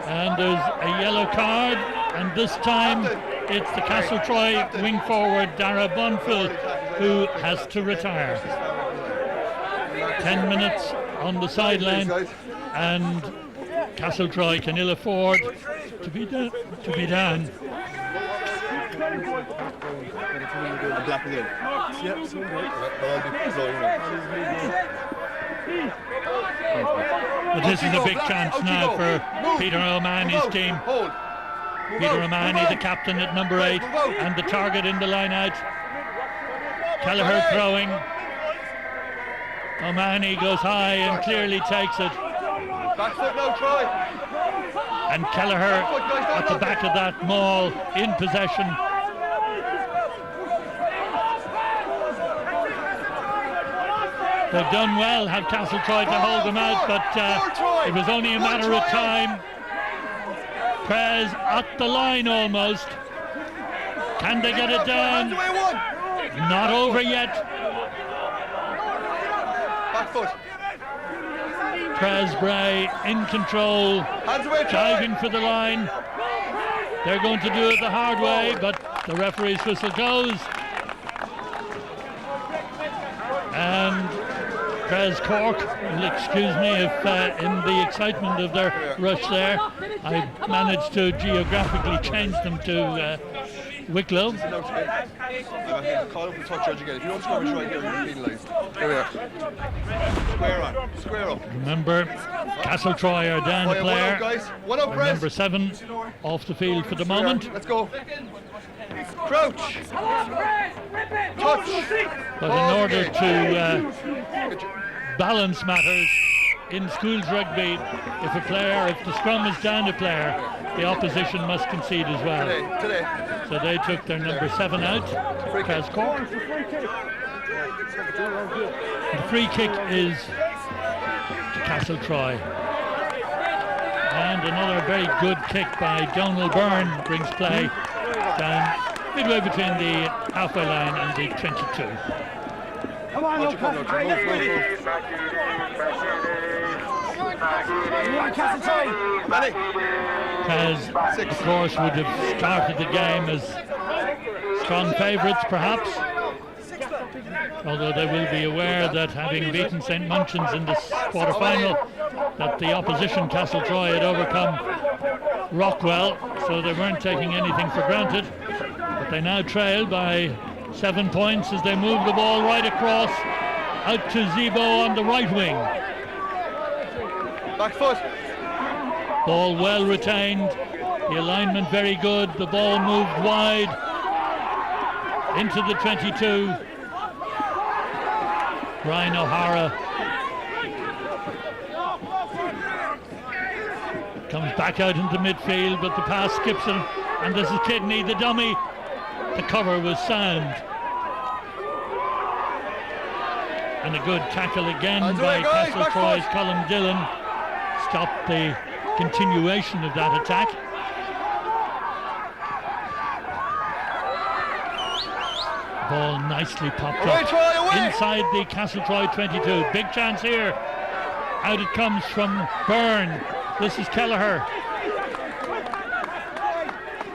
And there's a yellow card, and this time it's the Castletroy wing forward Dara Bonfill who has to retire. 10 minutes on the sideline, and Castletroy can ill afford to be down. But this is a big chance now for Peter O'Mahony's team. Peter O'Mahony, the captain at number 8, and the target in the line out. Kelleher throwing. O'Mahony goes high and clearly takes it. Back foot now, Troy. And Kelleher at the back of that maul in possession. They've done well, have Castletroy to hold them out, but it was only a matter of time. Prez at the line almost. Can they get it down? Not over yet. Back foot. Prez Bray in control, diving for the line. They're going to do it the hard way, but the referee's whistle goes. And Prez Cork will excuse me if in the excitement of their rush there I managed to geographically change them to Wicklow. Call up the touch edge again. If you don't score right here, you're penalised. Here we are. Square on. Square up. Remember, Castletroy are down a player. One up, Prez. Number 7 off the field for the moment. Let's go. Crouch. Touch. But in order to balance matters in schools rugby, if the scrum is down a player, the opposition must concede as well. Today. So they took their number 7 out, Prez Cork. The free kick is to Castletroy. And another very good kick by Donald Byrne brings play down midway between the halfway line and the 22. Come on, move. Prez, of course, would have started the game as strong favourites, perhaps. Although they will be aware that having beaten St Munchin's in the quarter-final, that the opposition Castletroy had overcome Rockwell, so they weren't taking anything for granted. But they now trail by 7 points as they move the ball right across out to Zebo on the right wing. Back foot. Ball well retained, the alignment very good, the ball moved wide into the 22. Brian O'Hara comes back out into midfield, but the pass skips him, and this is Kidney, the dummy. The cover was sound. And a good tackle again by Castletroy's Colin Dillon stopped the continuation of that attack. Ball nicely popped up inside the Castletroy 22. Big chance here. Out it comes from Byrne. This is Kelleher.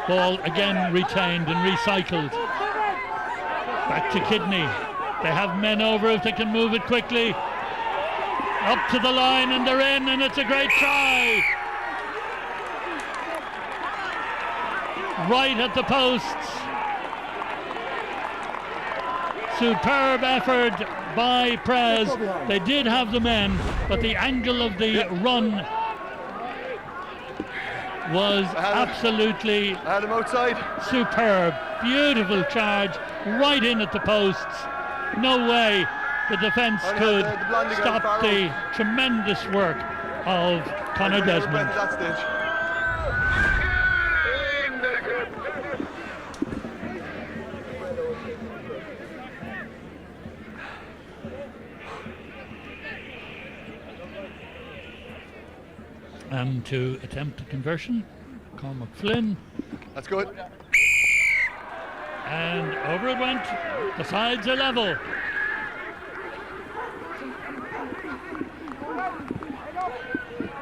Ball again retained and recycled. Back to Kidney. They have men over if they can move it quickly. Up to the line and they're in, and it's a great try. Right at the posts. Superb effort by Prez. They did have the men, but the angle of the run was absolutely superb. Beautiful charge, right in at the posts. No way the defence could stop the tremendous work of Conor Desmond. And to attempt the conversion, Cormac Flynn. That's good. And over it went. The sides are level.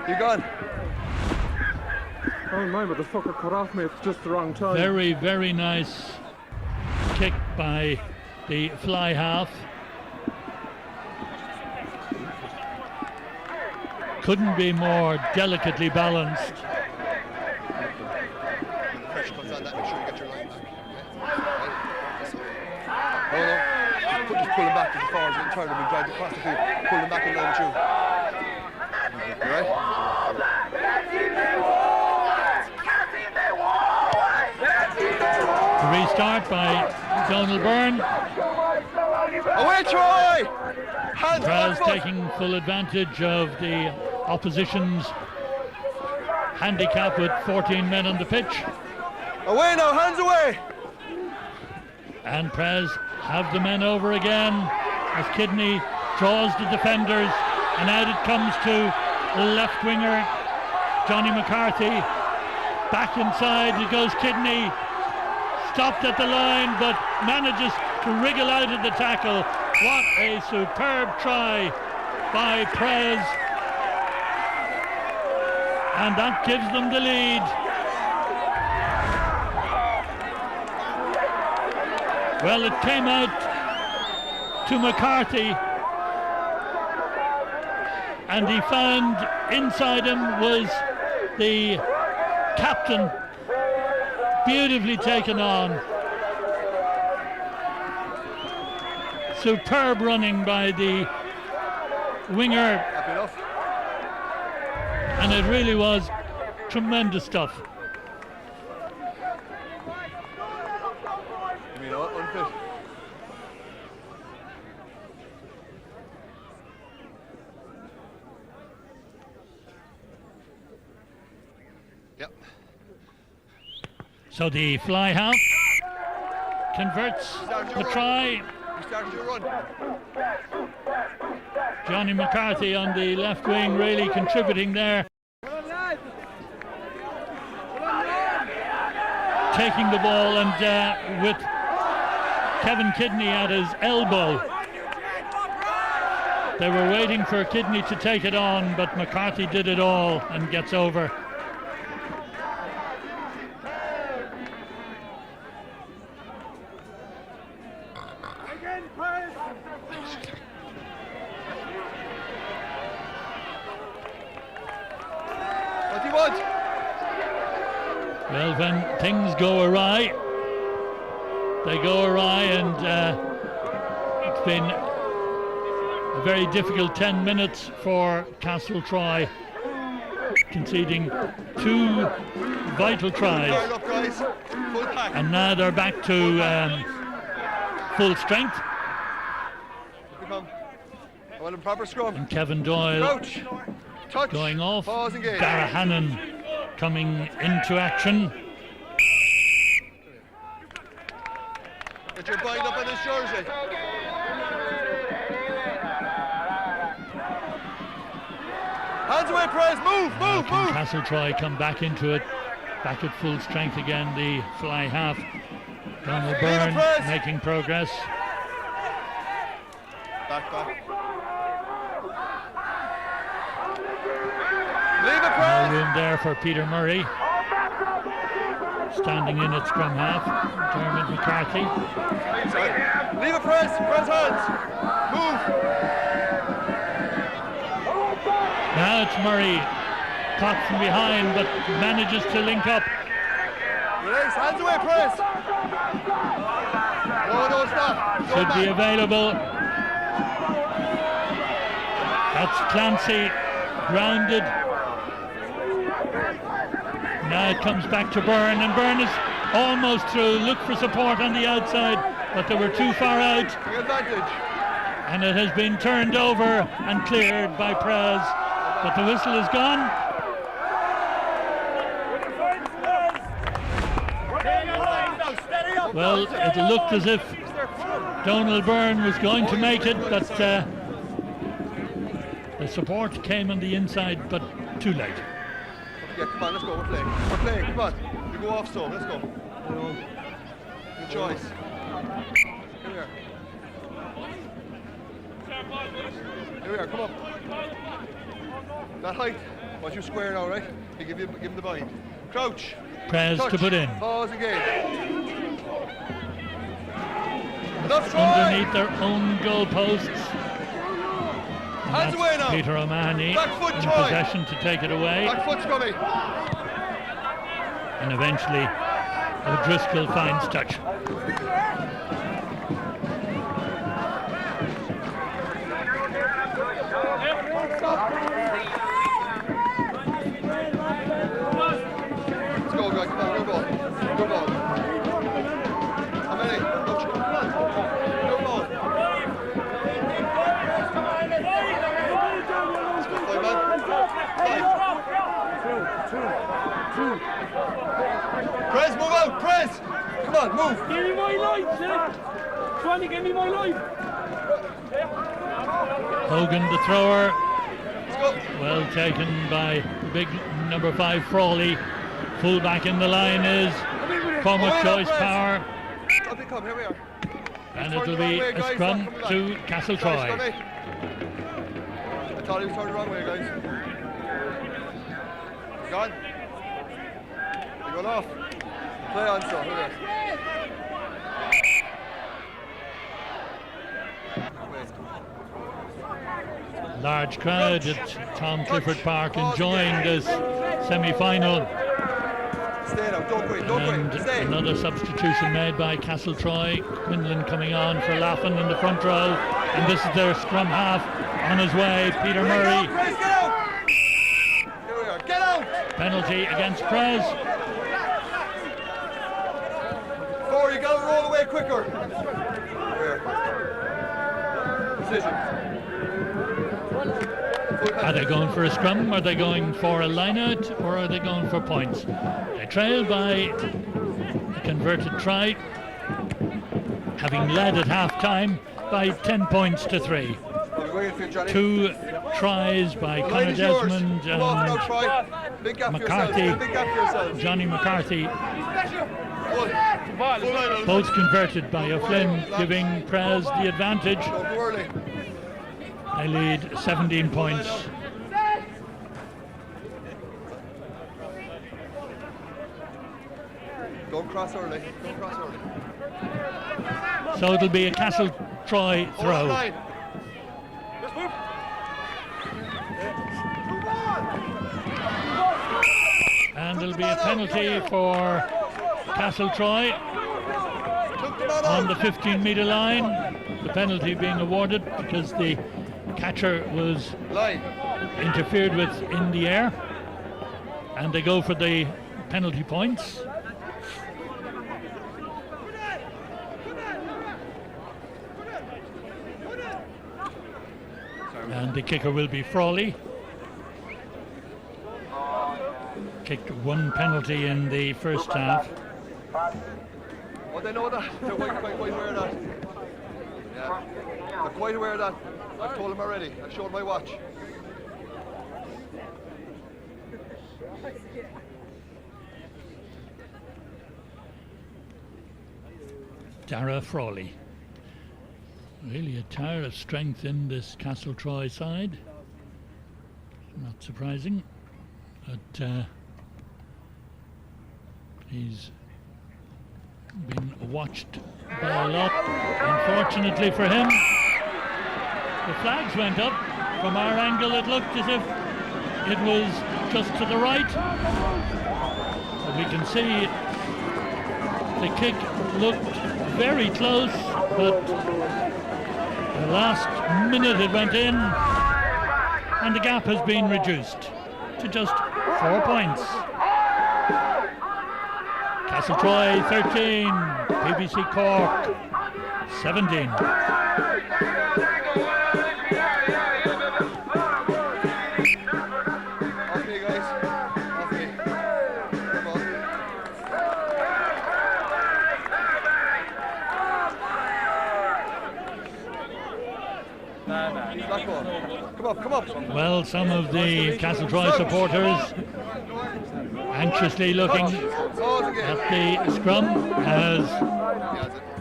You gone? Oh my, but the fucker cut off me at just the wrong time. Very, very nice kick by the fly half. Couldn't be more delicately balanced. Pressure comes on that, make sure you get your line back. No, just pull him back to the forwards and turn him and drive across the field. Pull him back in line with you. Alright? The restart by Donald Byrne. Away, Troy! Prez taking full advantage of the opposition's handicap with 14 men on the pitch. Away now, hands away! And Prez have the men over again as Kidney draws the defenders, and out it comes to left winger Johnny McCarthy. Back inside, it goes Kidney. Stopped at the line, but manages to wriggle out of the tackle. What a superb try by Prez. And that gives them the lead. Well, it came out to McCarthy, and he found inside him was the captain, beautifully taken on. Superb running by the winger, and it really was tremendous stuff. So the fly half converts the try. Johnny McCarthy on the left wing really contributing there. Taking the ball and with Kevin Kidney at his elbow. They were waiting for Kidney to take it on, but McCarthy did it all and gets over. Well, when things go awry, they go awry, and it's been a very difficult 10 minutes for Castletroy, conceding 2 vital tries. And now they're back to full strength. And Kevin Doyle going off. Hannon coming into action. Get your bind up on this jersey. Hands away, Prez. Move. Castletroy come back into it, back at full strength again. The fly half. Donald Byrne making progress. Back. Leave it, Prez. No room there for Peter Murray. Standing in at scrum half, Dermot McCarthy. Leave it, Prez hands. Move. Now it's Murray, caught from behind, but manages to link up. Release, hands away, Prez. No, stop. Should be available. That's Clancy, grounded. Now it comes back to Byrne, and Byrne is almost through. Look for support on the outside, but they were too far out. And it has been turned over and cleared by Prez, but the whistle is gone. Well, it looked as if Donald Byrne was going to make it, but the support came on the inside, but too late. Yeah, come on, let's go. We're playing. Come on. You go off, so let's go. Good choice. Here we are. Come up. That height. Want you square now, right? You give him the bind. Crouch. Prez to put in. Pause again. Underneath their own goalposts. Hands away now. Peter O'Mahony in possession to take it away. Back foot's coming. And eventually O'Driscoll finds touch. Let's go, guys. Come on, good ball. How many? Come on. Good ball. Prez, move out, Prez! Come on, move! Give me my life, sir! Trying to give me my life! Hogan, the thrower. Let's go. Well taken by the big number 5 Frawley. Full back in the line is Cormac Joyce Power. Come, here we are. And it'll be a scrum to Castletroy. I thought he was turned the wrong way, guys. He's gone. He's gone off. Play on, so. Here we are. Large crowd at Tom Clifford Park enjoying this semi-final. Stay now, don't quit, don't and quit. Stay. Another substitution made by Castletroy. Quinlan coming on for Laughlin in the front row. And this is their scrum half on his way, Peter Murray. Get out! Here we are, get out! Penalty against Prez. Corey, you gotta roll away quicker. Decision. Are they going for a scrum? Are they going for a line-out? Or are they going for points? They trail by a converted try, having led at half-time by 10 points to 3. 2 tries by Conor Desmond and McCarthy, Johnny McCarthy, both converted by O'Flynn, giving Prez the advantage. They lead 17 points. Don't cross early. Don't cross early. So it'll be a Castletroy throw. And there'll be a penalty for Castletroy on the 15-metre line. The penalty being awarded because the catcher was interfered with in the air, and they go for the penalty points. And the kicker will be Frawley. Kicked 1 penalty in the first half. Oh, they know that. They're quite aware of that. Yeah, they're quite aware of that. I've told them already. I've showed my watch. Dara Frawley. Really a tower of strength in this Castletroy side. Not surprising, but he's been watched by a lot. Unfortunately for him, the flags went up. From our angle it looked as if it was just to the right, but we can see the kick looked very close, but the last minute it went in and the gap has been reduced to just 4 points. Castletroy 13, BBC Cork 17. Okay, guys. Okay. Come on. Come on. Well, some of the Castletroy supporters anxiously looking at the scrum as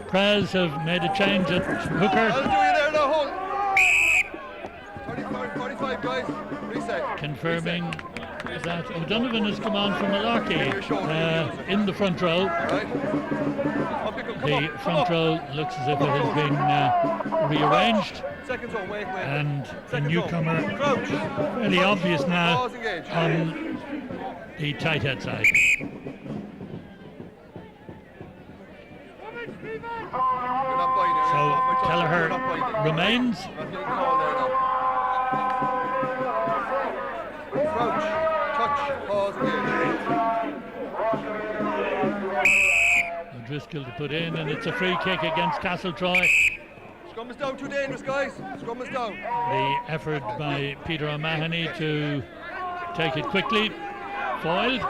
Prez have made a change at hooker. 45 guys. Reset. Confirming that O'Donovan has come on from Malarkey in the front row. The front row looks as if it has been rearranged, and the newcomer really obvious now on the tight head side. So Kelleher remains. Crouch, touch, pause, engage. O'Driscoll to put in, and it's a free kick against Castletroy. Scrum is down, too dangerous, guys. Scrum is down. The effort by Peter O'Mahony to take it quickly, foiled.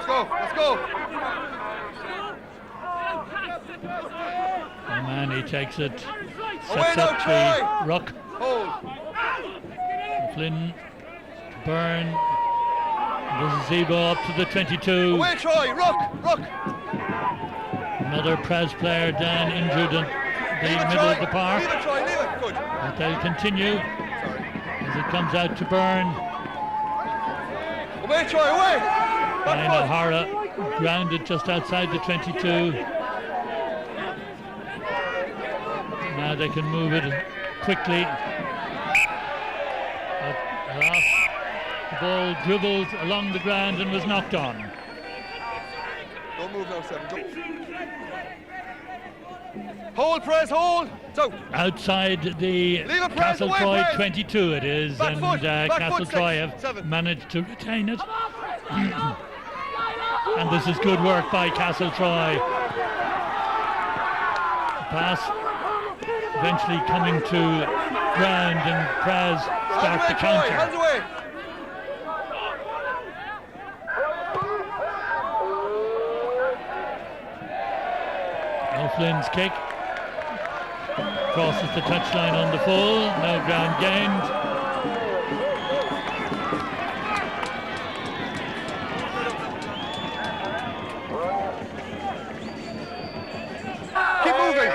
Let's go. O'Mahony takes it, sets up the ruck. Hold. Flynn, Byrne, This is Zebo up to the 22. Away, Troy! Ruck! Another Pres player, Dan, injured in the middle of the park. Leave it, Troy, leave it. Good. But they'll continue as it comes out to Byrne. Away, Troy, away! Ryan O'Hara grounded just outside the 22. Now they can move it quickly. But alas, the ball dribbled along the ground and was knocked on. Don't move now, Seven. Don't. Hold, Press, hold! So. Outside the Castletroy 22 it is, back and foot, Castletroy have managed to retain it. And this is good work by Castletroy. Pass eventually coming to ground, and Pres start the counter. Hands away! O'Flynn's kick crosses the touchline on the full, no ground gained. Keep moving!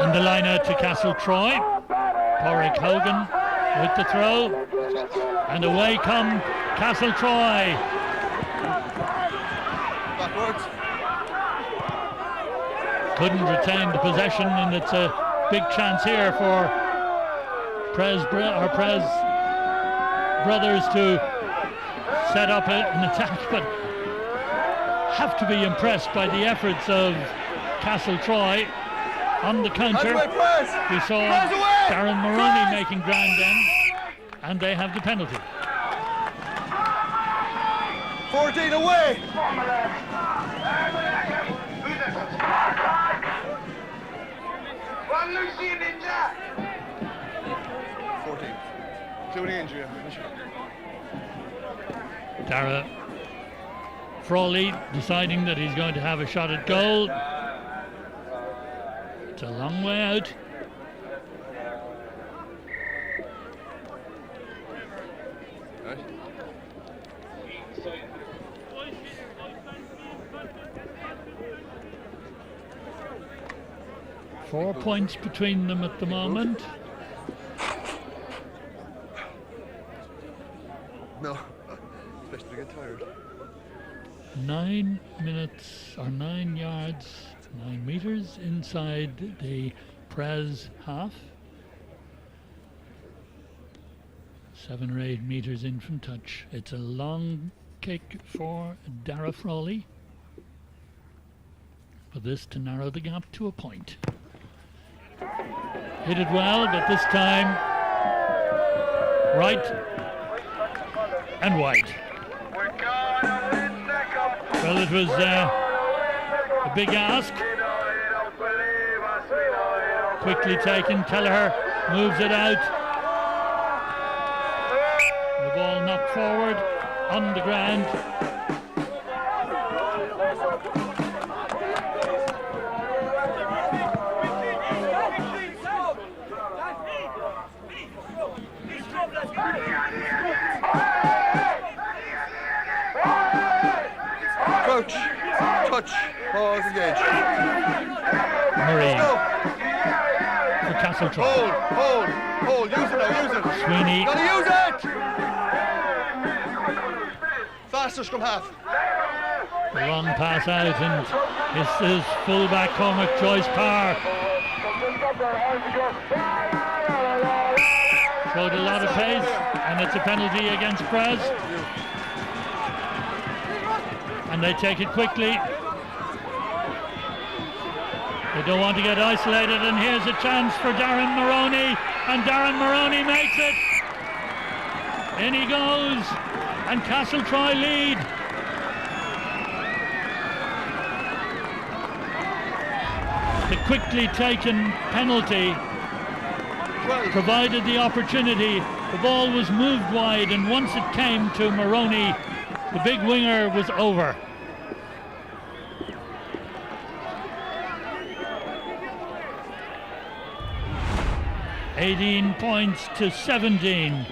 And the line out to Castletroy. Porrick Hogan with the throw. And away come Castletroy. Backwards. Couldn't retain the possession, and it's a big chance here for Pres brothers to set up an attack, but have to be impressed by the efforts of Castletroy on the counter. We saw Darren Maroney making ground then, and they have the penalty. 14 away! 14, including injury. Dara Frawley deciding that he's going to have a shot at goal. It's a long way out. Right. 4 points between them at the moment. No, especially to get tired. 9 minutes or 9 yards, 9 meters inside the Pres half. 7 or 8 meters in from touch. It's a long kick for Dara Frawley. For this to narrow the gap to a point. Hit it well, but this time right and wide. Well, it was a big ask. Quickly taken, Kelleher moves it out. The ball knocked forward on the ground. Crouch, touch, pause, engage. Murray for Castletroy. Hold, use it now, use it. Sweeney. Gotta use it! Faster, scrum half. A long pass out, and this is fullback Cormac Joyce Parr. Showed a lot of pace, and it's a penalty against Pres. And they take it quickly. They don't want to get isolated, and here's a chance for Darren Maroney, and Darren Maroney makes it. In he goes, and Castletroy lead. The quickly taken penalty provided the opportunity. The ball was moved wide, and once it came to Maroney, the big winger was over. 18 points to 17.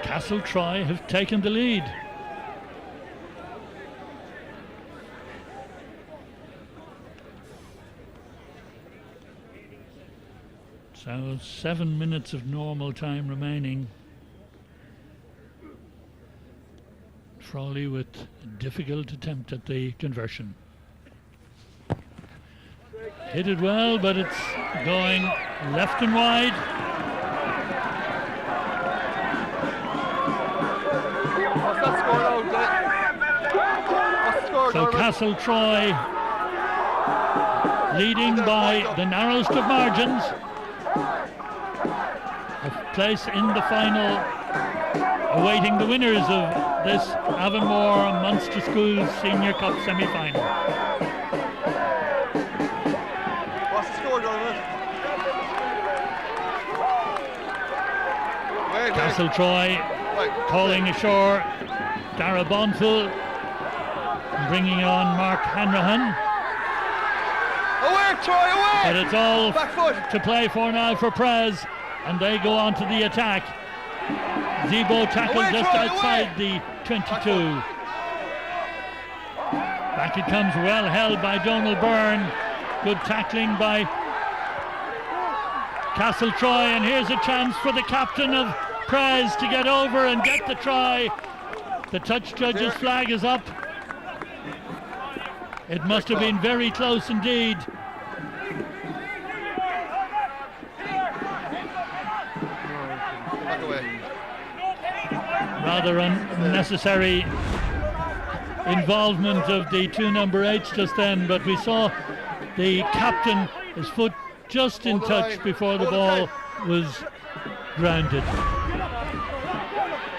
Castletroy have taken the lead. So 7 minutes of normal time remaining. Frawley with a difficult attempt at the conversion. Hit it well, but it's going left and wide. What's that score now, What's the score, So Castletroy leading by the narrowest of margins. A place in the final, awaiting the winners of this Avonmore Munster Schools Senior Cup semi-final. What's the score, Donovan? Castletroy calling ashore Dara Bonfil, bringing on Mark Hanrahan. Away, Troy, away! But it's all back foot to play for now for Prez, and they go on to the attack. Zebo tackled away, just Troy, outside away. the 22. Back it comes, well held by Donald Byrne. Good tackling by Castletroy, and here's a chance for the captain of Prez to get over and get the try. The touch judge's flag is up. It must have been very close indeed. Back away. Rather unnecessary involvement of the two number 8s just then, but we saw the captain, his foot just in touch before the ball was grounded.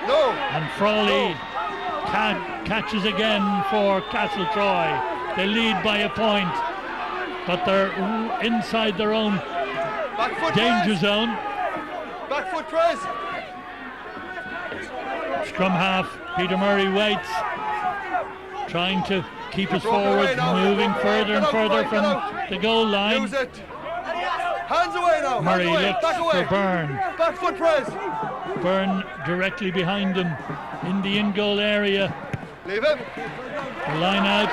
No. And Frawley catches again for Castletroy. They lead by a point, but they're inside their own danger zone. Back foot press. Scrum half, Peter Murray waits, trying to keep us forward, moving further and further from the goal line. Use it. Hands away now. Murray away. looks Back away. for Byrne. Back foot press. Byrne directly behind him in the in-goal area. Leave him. The line out,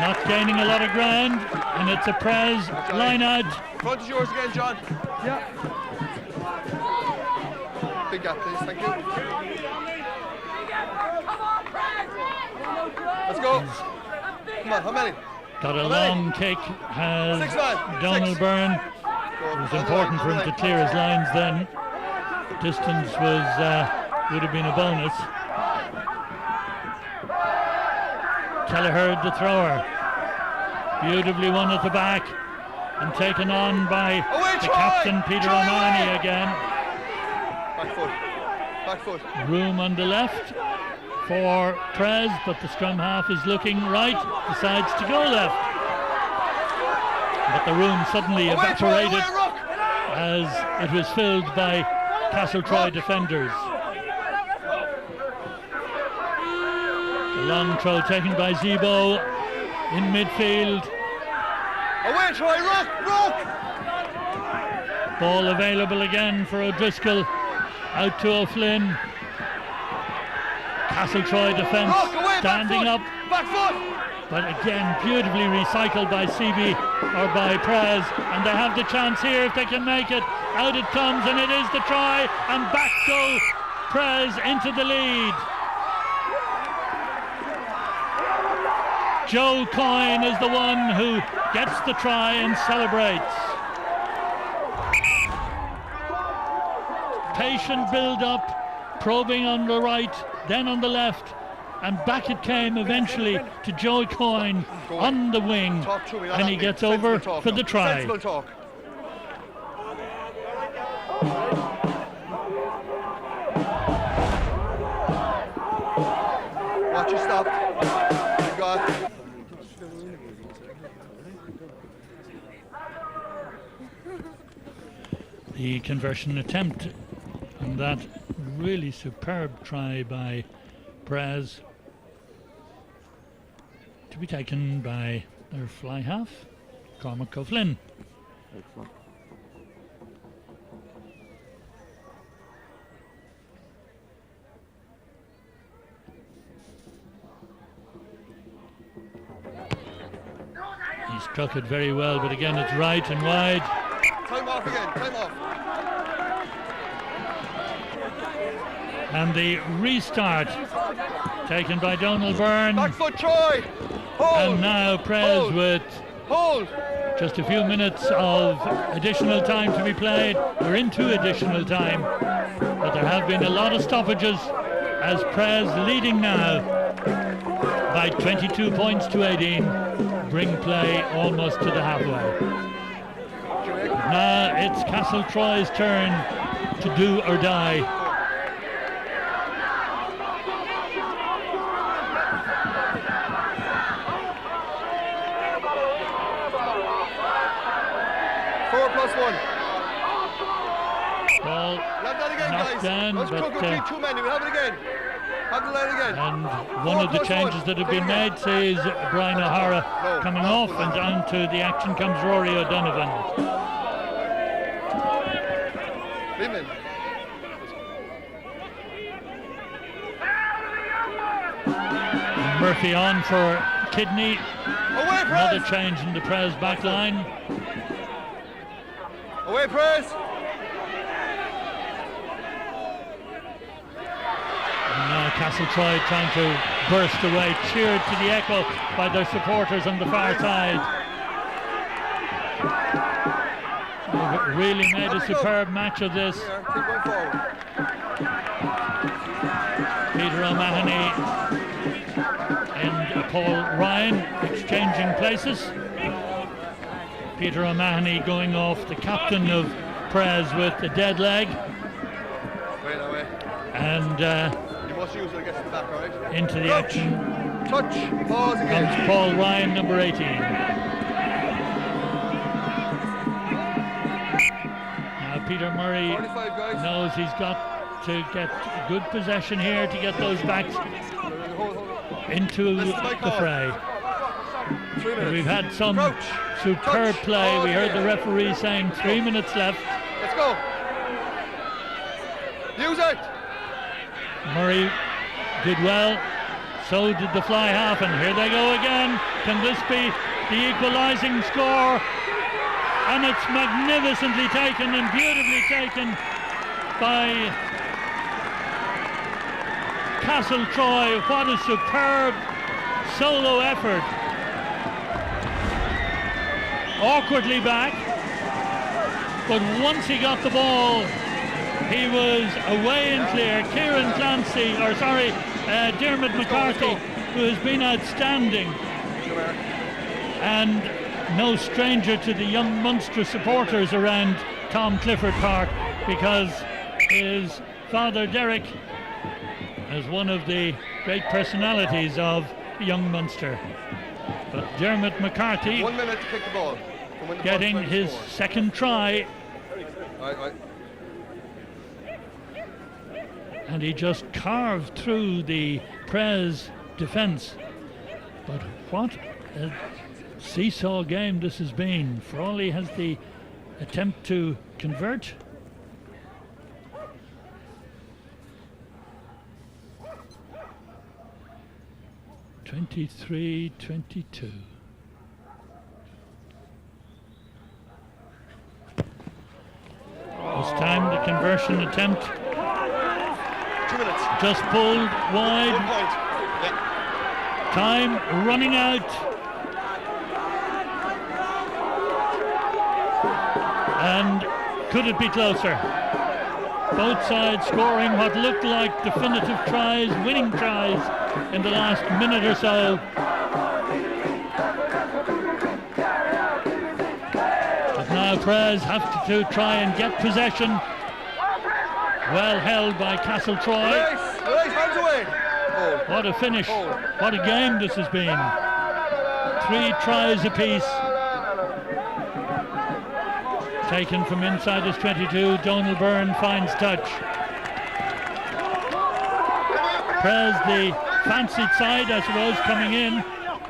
not gaining a lot of ground, and it's a Prez line out. Front is yours again, John. Yeah. Big gap, please. Thank you. Let's go. Come on, how many? Got a long kick, has Donald Byrne. It was important for him to clear his lines then. Distance would have been a bonus. Kelleher, the thrower. Beautifully won at the back and taken on by the captain, Peter O'Mahony again. Back foot. Back foot. Room on the left for Prez, but the scrum half is looking right, decides to go left. But the room suddenly evaporated as it was filled by Castletroy defenders. The long throw taken by Zebo in midfield. Away, Troy, rock! Ball available again for O'Driscoll. Out to O'Flynn. Castletroy defence standing up. Back foot! But again, beautifully recycled by CB or by Prez, and they have the chance here if they can make it. Out it comes, and it is the try, and back go Prez into the lead. Joe Coyne is the one who gets the try and celebrates. Patient build-up, probing on the right, then on the left, and back it came eventually to Joe Coyne on the wing, and he gets over for the try. Watch your stop. You got. The conversion attempt and that really superb try by Prez to be taken by their fly half, Cormac O'Flynn. Excellent. He struck it very well, but again it's right and wide. Time off again, time off. And the restart taken by Donald Byrne. Back foot, Troy. Hold. And now Prez with just a few minutes of additional time to be played. We're into additional time, but there have been a lot of stoppages as Prez leading now by 22 points to 18. Bring play almost to the halfway. Now it's Castletroy's turn to do or die. Ball knocked down, but too many. We'll have it again. Have the line again. And one of the changes that have been made sees Brian O'Hara coming off, and down to the action comes Rory O'Donovan. Murphy on for Kidney. Another change in the Prez back line. Away, Prez. Now Castletroy trying to burst away, cheered to the echo by their supporters on the far side. They've really made a superb match of this. Peter O'Mahony and Paul Ryan exchanging places. Peter O'Mahony going off, the captain of Prez, with a dead leg. And into the action comes Paul Ryan, number 18. Now Peter Murray knows he's got to get good possession here to get those backs into the fray. We've had some superb play. We heard the referee saying 3 minutes left. Let's go. Use it. Murray did well, so did the fly half, and here they go again. Can this be the equalising score? And it's magnificently taken and beautifully taken by Castletroy. What a superb solo effort. Awkwardly back, but once he got the ball, he was away and clear. Kieran Clancy, Dermot McCarthy, who has been outstanding, and no stranger to the young Munster supporters around Tom Clifford Park, because his father Derek is one of the great personalities of young Munster. But Dermot McCarthy 1 minute to kick the ball. Getting his second try. And he just carved through the Prez defence. But what a seesaw game this has been. Frawley has the attempt to convert. (23-22). This time the conversion attempt 2 minutes. Just pulled wide. Yeah. Time running out. And could it be closer? Both sides scoring what looked like definitive tries, winning tries in the last minute or so. But now Prez have to try and get possession. Well held by Castletroy. Hands away. What a finish. What a game this has been. 3 tries apiece. Taken from inside his 22. Donald Byrne finds touch. Prez, the fancied side, I suppose, coming in.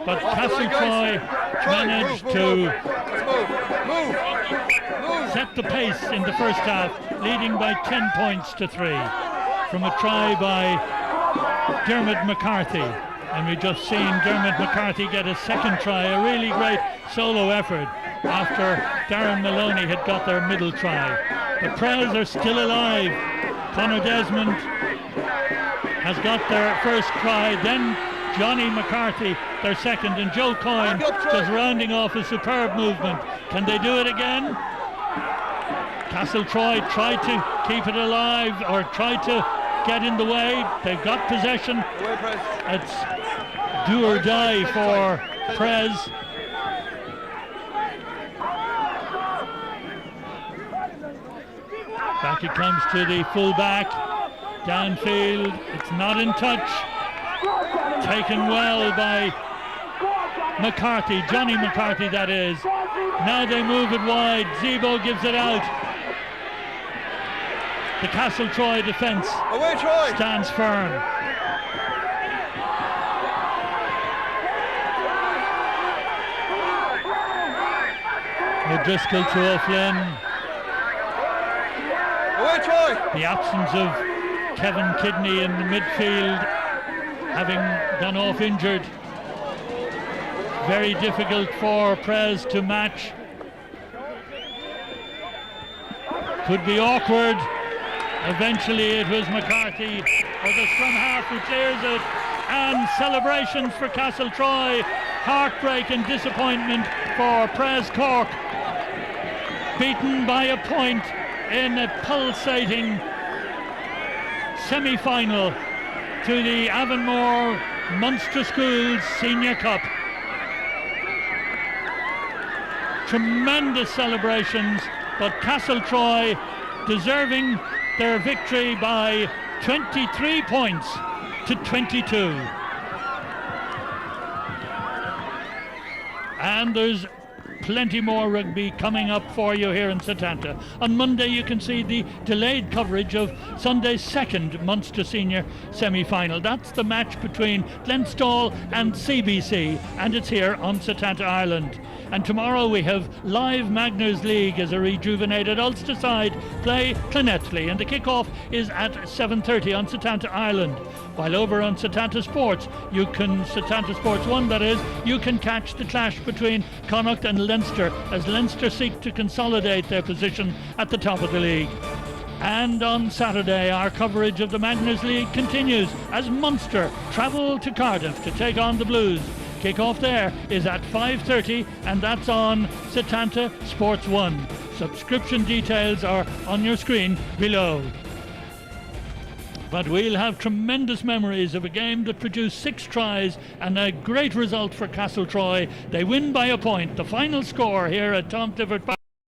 But Castletroy managed to set the pace in the first half, leading by 10 points to 3 from a try by Dermot McCarthy. And we just seen Dermot McCarthy get a second try, a really great solo effort after Darren Maloney had got their middle try. The Prels are still alive. Conor Desmond has got their first try, then Johnny McCarthy their second, and Joe Coyne just rounding off a superb movement. Can they do it again? Castletroy tried to keep it alive, or tried to get in the way. They've got possession. It's do or die for Prez. Back it comes to the full-back. Downfield, it's not in touch. Taken well by McCarthy, Johnny McCarthy that is. Now they move it wide. Zebo gives it out. The Castletroy defence stands firm. O'Driscoll to O'Flynn. The absence of Kevin Kidney in the midfield, having gone off injured. Very difficult for Prez to match. Could be awkward. Eventually it was McCarthy, or the scrum half, who clears it. And celebrations for Castletroy. Heartbreak and disappointment for Prez Cork. Beaten by a point in a pulsating semi-final to the Avonmore Munster Schools Senior Cup. Tremendous celebrations, but Castletroy deserving their victory by 23 points to 22. And there's plenty more rugby coming up for you here in Setanta. On Monday you can see the delayed coverage of Sunday's second Munster Senior semi-final. That's the match between Glenstal and CBC, and it's here on Setanta Ireland. And tomorrow we have live Magners League as a rejuvenated Ulster side play Clonettley, and the kick-off is at 7:30 on Setanta Ireland. While over on Setanta Sports, Setanta Sports 1 that is, you can catch the clash between Connacht and Leinster as Leinster seek to consolidate their position at the top of the league. And on Saturday, our coverage of the Magners League continues as Munster travel to Cardiff to take on the Blues. Kick-off there is at 5:30, and that's on Setanta Sports 1. Subscription details are on your screen below. But we'll have tremendous memories of a game that produced 6 tries and a great result for Castletroy. They win by a point. The final score here at Tom Clifford Park.